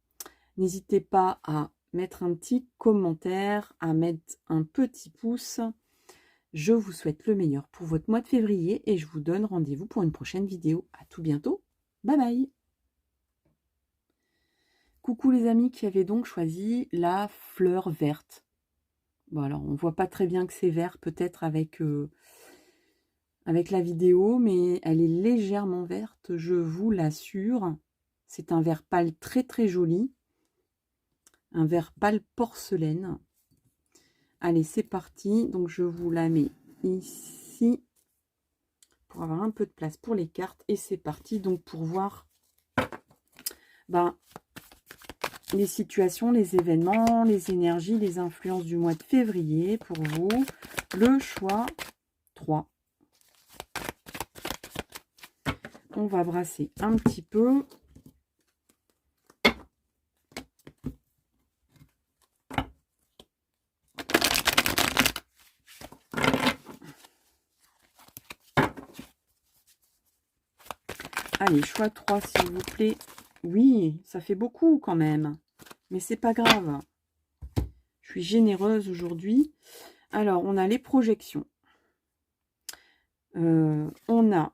N'hésitez pas à mettre un petit commentaire, à mettre un petit pouce. Je vous souhaite le meilleur pour votre mois de février et je vous donne rendez-vous pour une prochaine vidéo. À tout bientôt. Bye bye. Coucou les amis qui avaient donc choisi la fleur verte. Bon alors, on voit pas très bien que c'est vert peut-être avec la vidéo, mais elle est légèrement verte, je vous l'assure. C'est un vert pâle très très joli. Un vert pâle porcelaine. Allez, c'est parti. Donc, je vous la mets ici pour avoir un peu de place pour les cartes. Et c'est parti donc pour voir les situations, les événements, les énergies, les influences du mois de février pour vous. Le choix 3. On va brasser un petit peu. Allez, choix 3, s'il vous plaît. Oui, ça fait beaucoup quand même. Mais c'est pas grave. Je suis généreuse aujourd'hui. Alors, on a les projections. On a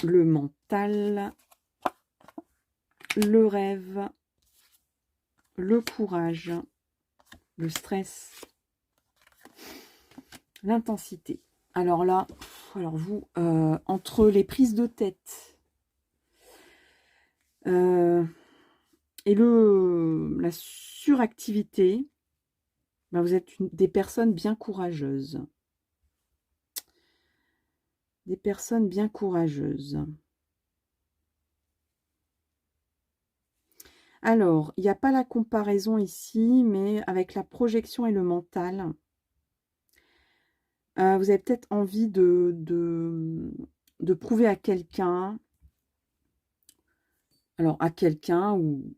le mental, le rêve, le courage, le stress, l'intensité. Alors là, alors vous, entre les prises de tête et la suractivité, vous êtes des personnes bien courageuses. Des personnes bien courageuses. Alors, il n'y a pas la comparaison ici, mais avec la projection et le mental, vous avez peut-être envie de prouver à quelqu'un, alors à quelqu'un, ou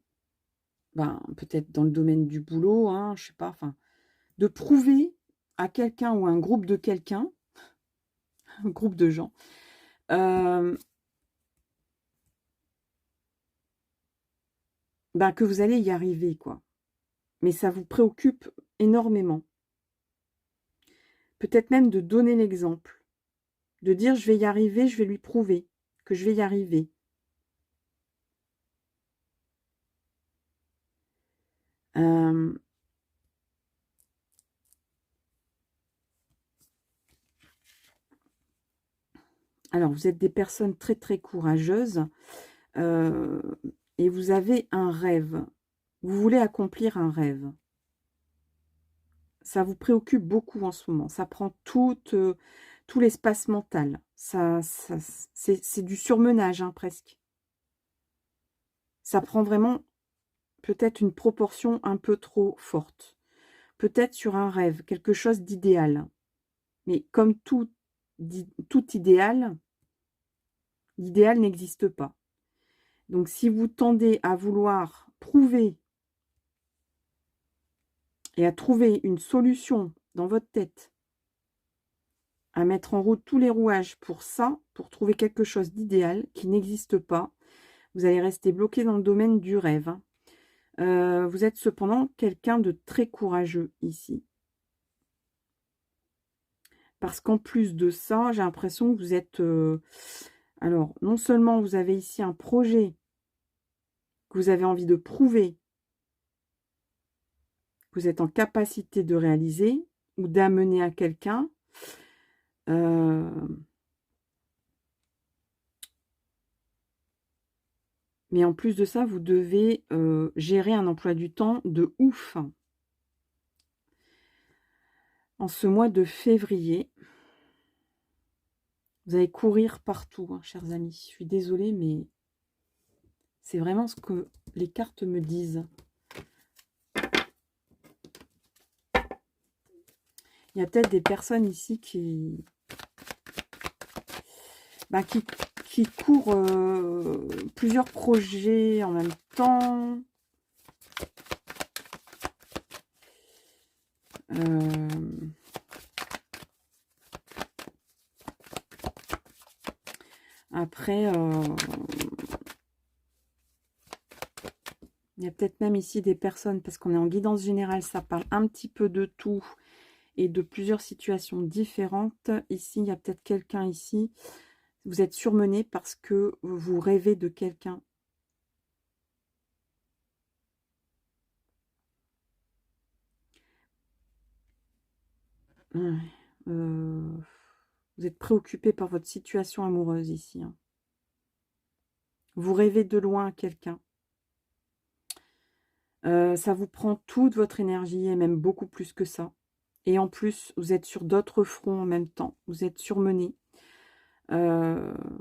peut-être dans le domaine du boulot, hein, je sais pas, enfin, de prouver à quelqu'un ou à un groupe de quelqu'un, un groupe de gens, que vous allez y arriver, quoi. Mais ça vous préoccupe énormément. Peut-être même de donner l'exemple. De dire, je vais y arriver, je vais lui prouver que je vais y arriver. Alors, vous êtes des personnes très, très courageuses. Et vous avez un rêve. Vous voulez accomplir un rêve. Ça vous préoccupe beaucoup en ce moment. Ça prend tout l'espace mental. C'est du surmenage, hein, presque. Ça prend vraiment peut-être une proportion un peu trop forte. Peut-être sur un rêve, quelque chose d'idéal. Mais comme tout idéal, l'idéal n'existe pas. Donc, si vous tendez à vouloir prouver et à trouver une solution dans votre tête, à mettre en route tous les rouages pour ça, pour trouver quelque chose d'idéal qui n'existe pas, vous allez rester bloqué dans le domaine du rêve. Vous êtes cependant quelqu'un de très courageux ici. Parce qu'en plus de ça, j'ai l'impression que vous êtes... alors, non seulement vous avez ici un projet que vous avez envie de prouver, que vous êtes en capacité de réaliser ou d'amener à quelqu'un. Mais en plus de ça, vous devez gérer un emploi du temps de ouf. En ce mois de février, vous allez courir partout, hein, chers amis. Je suis désolée, mais c'est vraiment ce que les cartes me disent. Il y a peut-être des personnes ici qui courent plusieurs projets en même temps. Après, il y a peut-être même ici des personnes, parce qu'on est en guidance générale, ça parle un petit peu de tout et de plusieurs situations différentes. Ici, il y a peut-être quelqu'un ici, vous êtes surmené parce que vous rêvez de quelqu'un. Ouais, vous êtes préoccupé par votre situation amoureuse ici. Hein. Vous rêvez de loin à quelqu'un. Ça vous prend toute votre énergie et même beaucoup plus que ça. Et en plus, vous êtes sur d'autres fronts en même temps. Vous êtes surmené.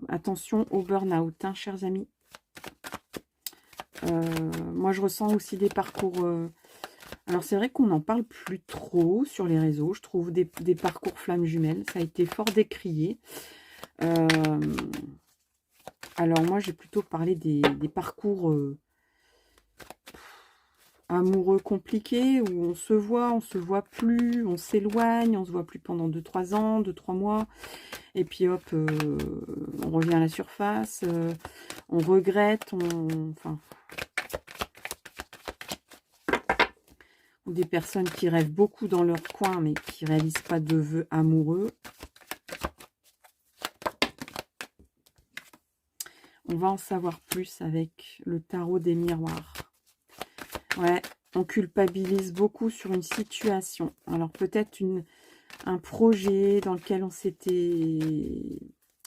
Attention au burn-out, hein, chers amis. Moi, je ressens aussi des parcours... alors, c'est vrai qu'on n'en parle plus trop sur les réseaux. Je trouve des parcours flammes jumelles. Ça a été fort décrié. Alors, moi, j'ai plutôt parlé des parcours... amoureux compliqué où on se voit plus, on s'éloigne, on se voit plus pendant 2-3 ans, 2-3 mois, et puis hop, on revient à la surface, on regrette, enfin, ou des personnes qui rêvent beaucoup dans leur coin, mais qui réalisent pas de vœux amoureux. On va en savoir plus avec le tarot des miroirs. Ouais, on culpabilise beaucoup sur une situation. Alors peut-être un projet dans lequel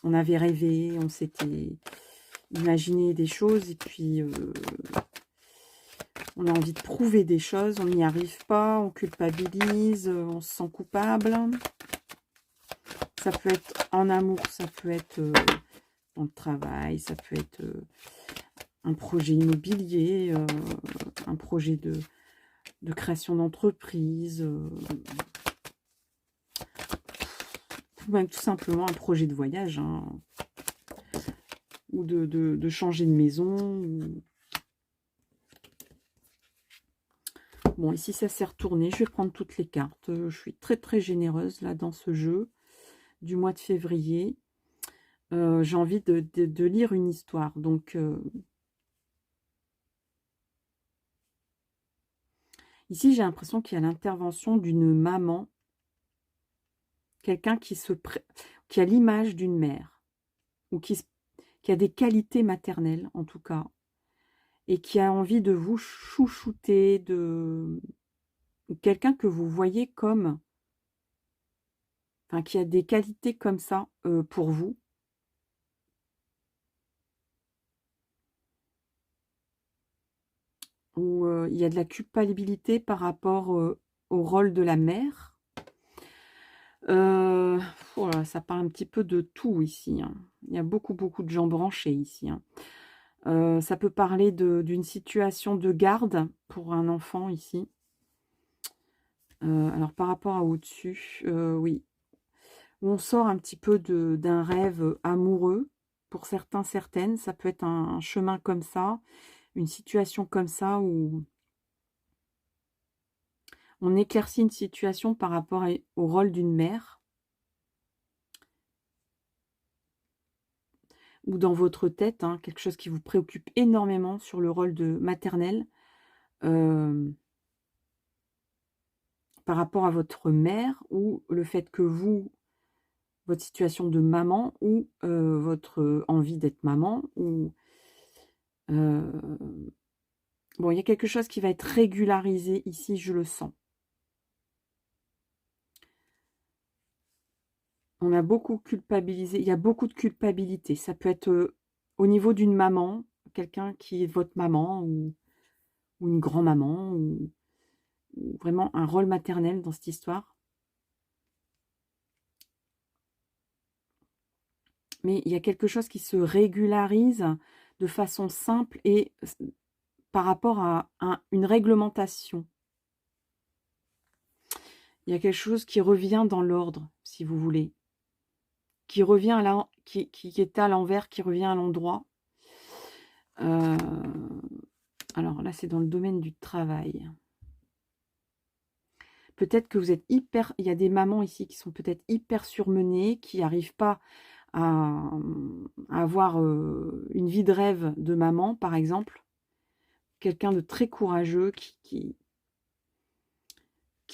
on avait rêvé, on s'était imaginé des choses et puis on a envie de prouver des choses, on n'y arrive pas, on culpabilise, on se sent coupable. Ça peut être en amour, ça peut être dans le travail, ça peut être un projet immobilier, un projet de création d'entreprise, ou même tout simplement un projet de voyage, hein, ou de changer de maison. Bon, ici ça s'est retourné, je vais prendre toutes les cartes. Je suis très très généreuse là dans ce jeu du mois de février. J'ai envie de lire une histoire, donc... ici, j'ai l'impression qu'il y a l'intervention d'une maman, quelqu'un qui a l'image d'une mère, ou qui a des qualités maternelles, en tout cas, et qui a envie de vous chouchouter, quelqu'un que vous voyez comme, enfin, qui a des qualités comme ça pour vous. Où il y a de la culpabilité par rapport au rôle de la mère. Voilà, ça parle un petit peu de tout ici. Hein. Il y a beaucoup de gens branchés ici. Hein. Ça peut parler d'une situation de garde pour un enfant ici. Alors par rapport à au-dessus, oui. On sort un petit peu d'un rêve amoureux. Pour certains, certaines, ça peut être un chemin comme ça, une situation comme ça où on éclaircit une situation par rapport au rôle d'une mère. Ou dans votre tête, hein, quelque chose qui vous préoccupe énormément sur le rôle de maternelle. par rapport à votre mère, ou le fait que vous, votre situation de maman, ou votre envie d'être maman, ou bon, il y a quelque chose qui va être régularisé ici, je le sens. On a beaucoup culpabilisé, il y a beaucoup de culpabilité. Ça peut être au niveau d'une maman, quelqu'un qui est votre maman, ou une grand-maman, ou vraiment un rôle maternel dans cette histoire. Mais il y a quelque chose qui se régularise de façon simple et par rapport à une réglementation. Il y a quelque chose qui revient dans l'ordre, si vous voulez. Qui revient qui est à l'envers, qui revient à l'endroit. Alors là, c'est dans le domaine du travail. Peut-être que vous êtes hyper... Il y a des mamans ici qui sont peut-être hyper surmenées, qui n'arrivent pas à avoir une vie de rêve de maman, par exemple. Quelqu'un de très courageux qui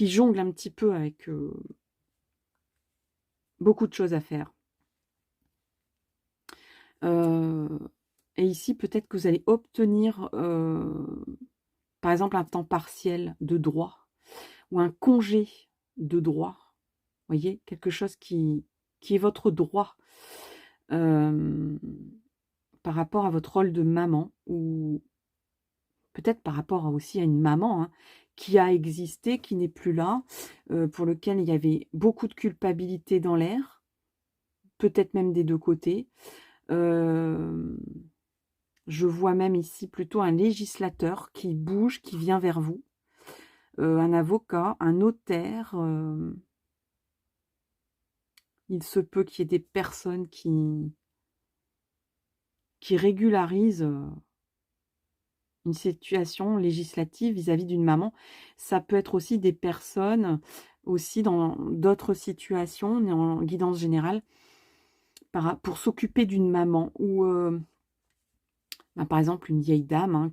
jongle un petit peu avec beaucoup de choses à faire. Et ici, peut-être que vous allez obtenir, par exemple, un temps partiel de droit, ou un congé de droit. Vous voyez, quelque chose qui est votre droit par rapport à votre rôle de maman, ou peut-être par rapport aussi à une maman qui a existé, qui n'est plus là, pour lequel il y avait beaucoup de culpabilité dans l'air, peut-être même des deux côtés. Je vois même ici plutôt un législateur qui bouge, qui vient vers vous, un avocat, un notaire. Il se peut qu'il y ait des personnes qui régularisent une situation législative vis-à-vis d'une maman. Ça peut être aussi des personnes, aussi dans d'autres situations, mais en guidance générale, pour s'occuper d'une maman, ou par exemple une vieille dame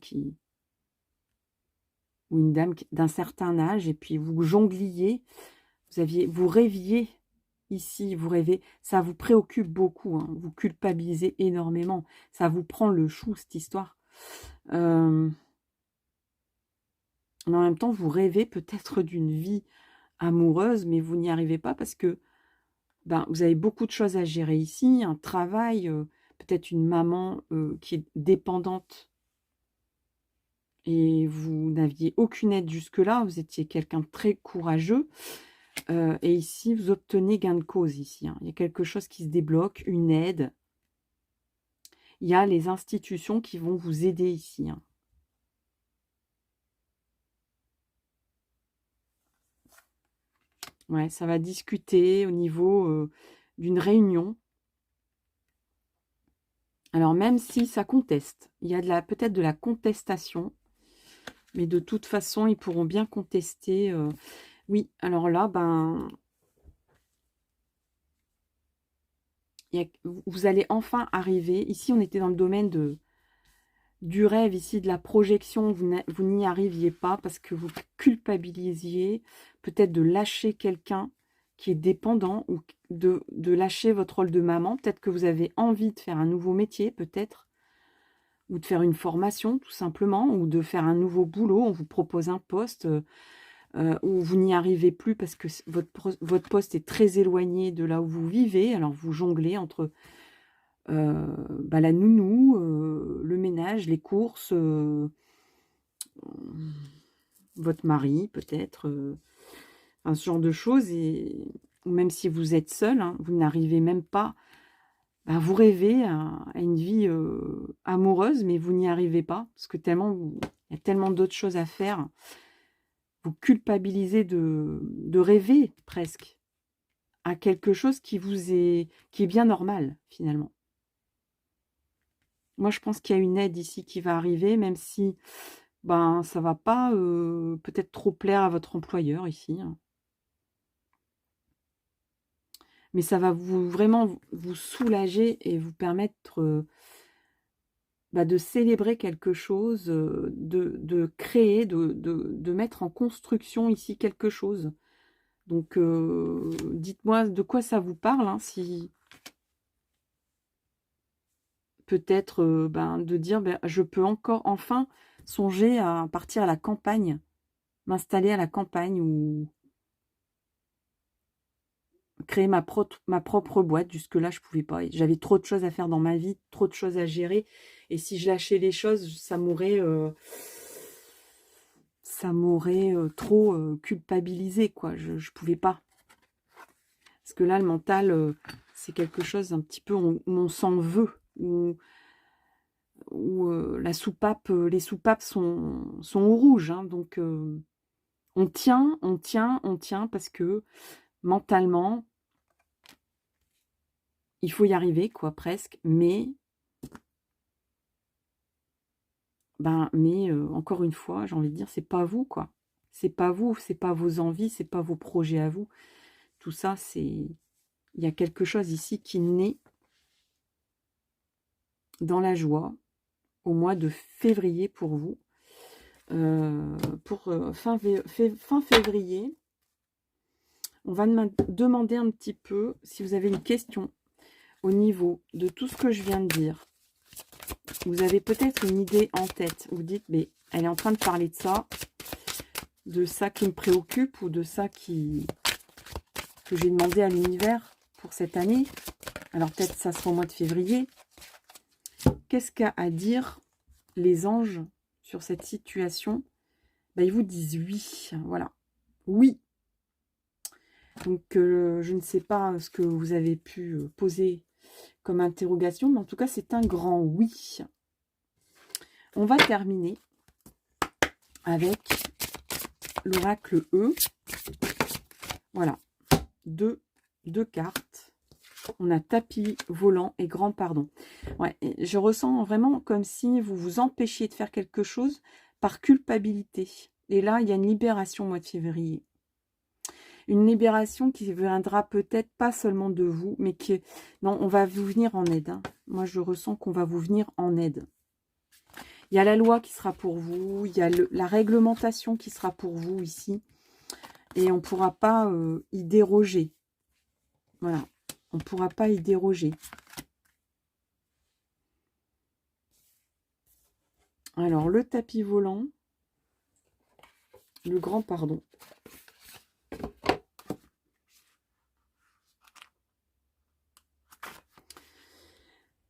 ou une dame d'un certain âge, et puis vous jongliez, vous rêviez ici, vous rêvez, ça vous préoccupe beaucoup, vous culpabilisez énormément, ça vous prend le chou, cette histoire. Mais en même temps, vous rêvez peut-être d'une vie amoureuse, mais vous n'y arrivez pas parce que vous avez beaucoup de choses à gérer ici, un travail, peut-être une maman qui est dépendante, et vous n'aviez aucune aide jusque-là, vous étiez quelqu'un de très courageux, et ici, vous obtenez gain de cause ici. Il y a quelque chose qui se débloque, une aide. Il y a les institutions qui vont vous aider ici. Ouais, ça va discuter au niveau d'une réunion. Alors, même si ça conteste, il y a peut-être de la contestation, mais de toute façon, ils pourront bien contester. Oui, alors là, vous allez enfin arriver. Ici, on était dans le domaine du rêve, ici, de la projection. Vous n'y arriviez pas parce que vous culpabilisiez peut-être de lâcher quelqu'un qui est dépendant, ou de lâcher votre rôle de maman. Peut-être que vous avez envie de faire un nouveau métier, peut-être, ou de faire une formation, tout simplement, ou de faire un nouveau boulot. On vous propose un poste où vous n'y arrivez plus parce que votre poste est très éloigné de là où vous vivez. Alors, vous jonglez entre la nounou, le ménage, les courses, votre mari, peut-être, ce genre de choses. Ou même si vous êtes seul, vous n'arrivez même pas. Vous rêvez à une vie amoureuse, mais vous n'y arrivez pas, parce que il y a tellement d'autres choses à faire. Vous culpabilisez de rêver presque à quelque chose qui est bien normal, finalement. Moi, je pense qu'il y a une aide ici qui va arriver, même si ça va pas peut-être trop plaire à votre employeur ici. Mais ça va vraiment vous soulager et vous permettre de célébrer quelque chose, de créer, de mettre en construction ici quelque chose. Donc, dites-moi de quoi ça vous parle, hein, si peut-être de dire, je peux encore enfin songer à partir à la campagne, m'installer à la campagne ou créer ma propre boîte. Jusque-là, je pouvais pas. J'avais trop de choses à faire dans ma vie, trop de choses à gérer. Et si je lâchais les choses, ça m'aurait trop culpabilisé, quoi. Je pouvais pas. Parce que là, le mental, c'est quelque chose un petit peu où on s'en veut, où la soupape, les soupapes sont au rouge, hein. Donc, on tient, on tient, on tient parce que mentalement, il faut y arriver, quoi, presque. Mais encore une fois, j'ai envie de dire, c'est pas vous, quoi. C'est pas vous, c'est pas vos envies, c'est pas vos projets à vous. Tout ça, il y a quelque chose ici qui naît dans la joie au mois de février pour vous. Fin février, on va demander un petit peu si vous avez une question au niveau de tout ce que je viens de dire. Vous avez peut-être une idée en tête. Vous dites, mais elle est en train de parler de ça qui me préoccupe ou de ça que j'ai demandé à l'univers pour cette année. Alors peut-être ça sera au mois de février. Qu'est-ce qu'a à dire les anges sur cette situation? Ils vous disent oui. Voilà. Oui. Donc je ne sais pas ce que vous avez pu poser comme interrogation, mais en tout cas c'est un grand oui. On va terminer avec l'oracle E. Voilà. Deux cartes. On a tapis volant et grand pardon. Ouais, je ressens vraiment comme si vous vous empêchiez de faire quelque chose par culpabilité. Et là, il y a une libération au mois de février. Une libération qui viendra peut-être pas seulement de vous, mais qui... Non, on va vous venir en aide. Hein. Moi, je ressens qu'on va vous venir en aide. Il y a la loi qui sera pour vous. Il y a la réglementation qui sera pour vous ici. Et on ne pourra pas y déroger. Voilà. On ne pourra pas y déroger. Alors, le tapis volant. Le grand pardon.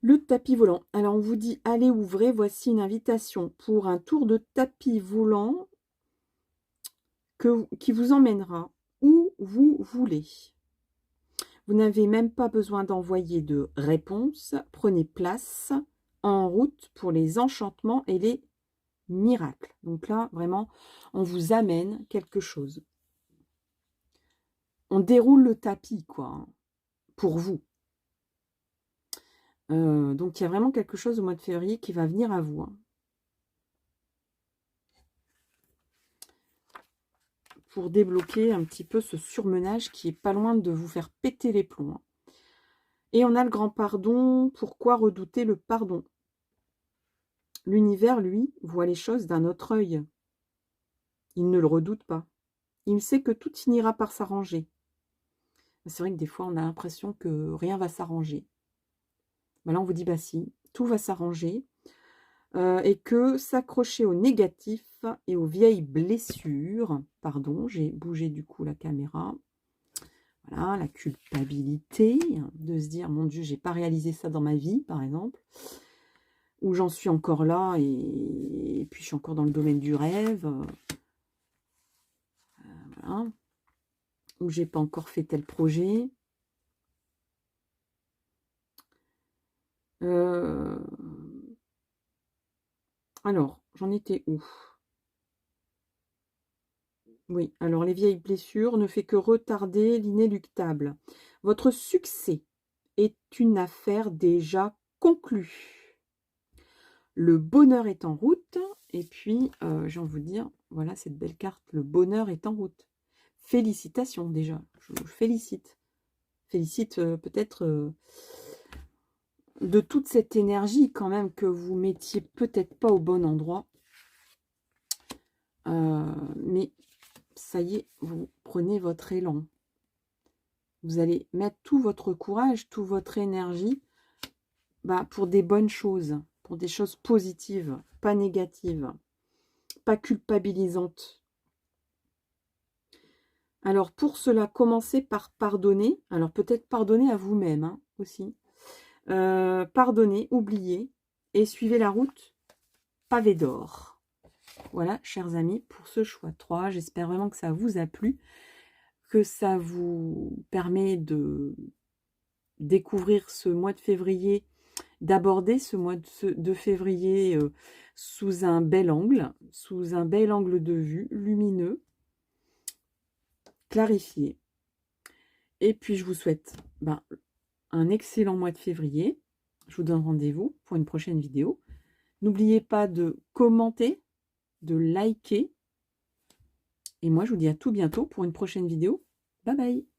Le tapis volant. Alors, on vous dit, allez, ouvrez, voici une invitation pour un tour de tapis volant qui vous emmènera où vous voulez. Vous n'avez même pas besoin d'envoyer de réponse. Prenez place en route pour les enchantements et les miracles. Donc là, vraiment, on vous amène quelque chose. On déroule le tapis, quoi, hein, pour vous. Donc, il y a vraiment quelque chose au mois de février qui va venir à vous. Hein. Pour débloquer un petit peu ce surmenage qui est pas loin de vous faire péter les plombs. Hein. Et on a le grand pardon. Pourquoi redouter le pardon? L'univers, lui, voit les choses d'un autre œil. Il ne le redoute pas. Il sait que tout finira par s'arranger. C'est vrai que des fois, on a l'impression que rien va s'arranger. Là, on vous dit, si, tout va s'arranger. Et que s'accrocher au négatif et aux vieilles blessures, pardon, j'ai bougé du coup la caméra, voilà, la culpabilité, de se dire, mon Dieu, j'ai pas réalisé ça dans ma vie, par exemple, ou j'en suis encore là, et puis je suis encore dans le domaine du rêve, voilà, ou j'ai pas encore fait tel projet. Alors, j'en étais où? Oui, alors les vieilles blessures ne fait que retarder l'inéluctable. Votre succès est une affaire déjà conclue. Le bonheur est en route. Et puis, j'ai envie de vous dire, voilà cette belle carte, le bonheur est en route. Félicitations déjà, je vous félicite. Félicite peut-être de toute cette énergie quand même que vous mettiez peut-être pas au bon endroit. Mais ça y est, vous prenez votre élan. Vous allez mettre tout votre courage, toute votre énergie pour des bonnes choses, pour des choses positives, pas négatives, pas culpabilisantes. Alors pour cela, commencez par pardonner. Alors peut-être pardonner à vous-même aussi. Pardonnez, oubliez et suivez la route pavé d'or. Voilà, chers amis, pour ce choix 3. J'espère vraiment que ça vous a plu, que ça vous permet de découvrir ce mois de février, d'aborder ce mois de février sous un bel angle de vue, lumineux, clarifié. Et puis je vous souhaite un excellent mois de février. Je vous donne rendez-vous pour une prochaine vidéo. N'oubliez pas de commenter, de liker. Et moi, je vous dis à tout bientôt pour une prochaine vidéo. Bye bye!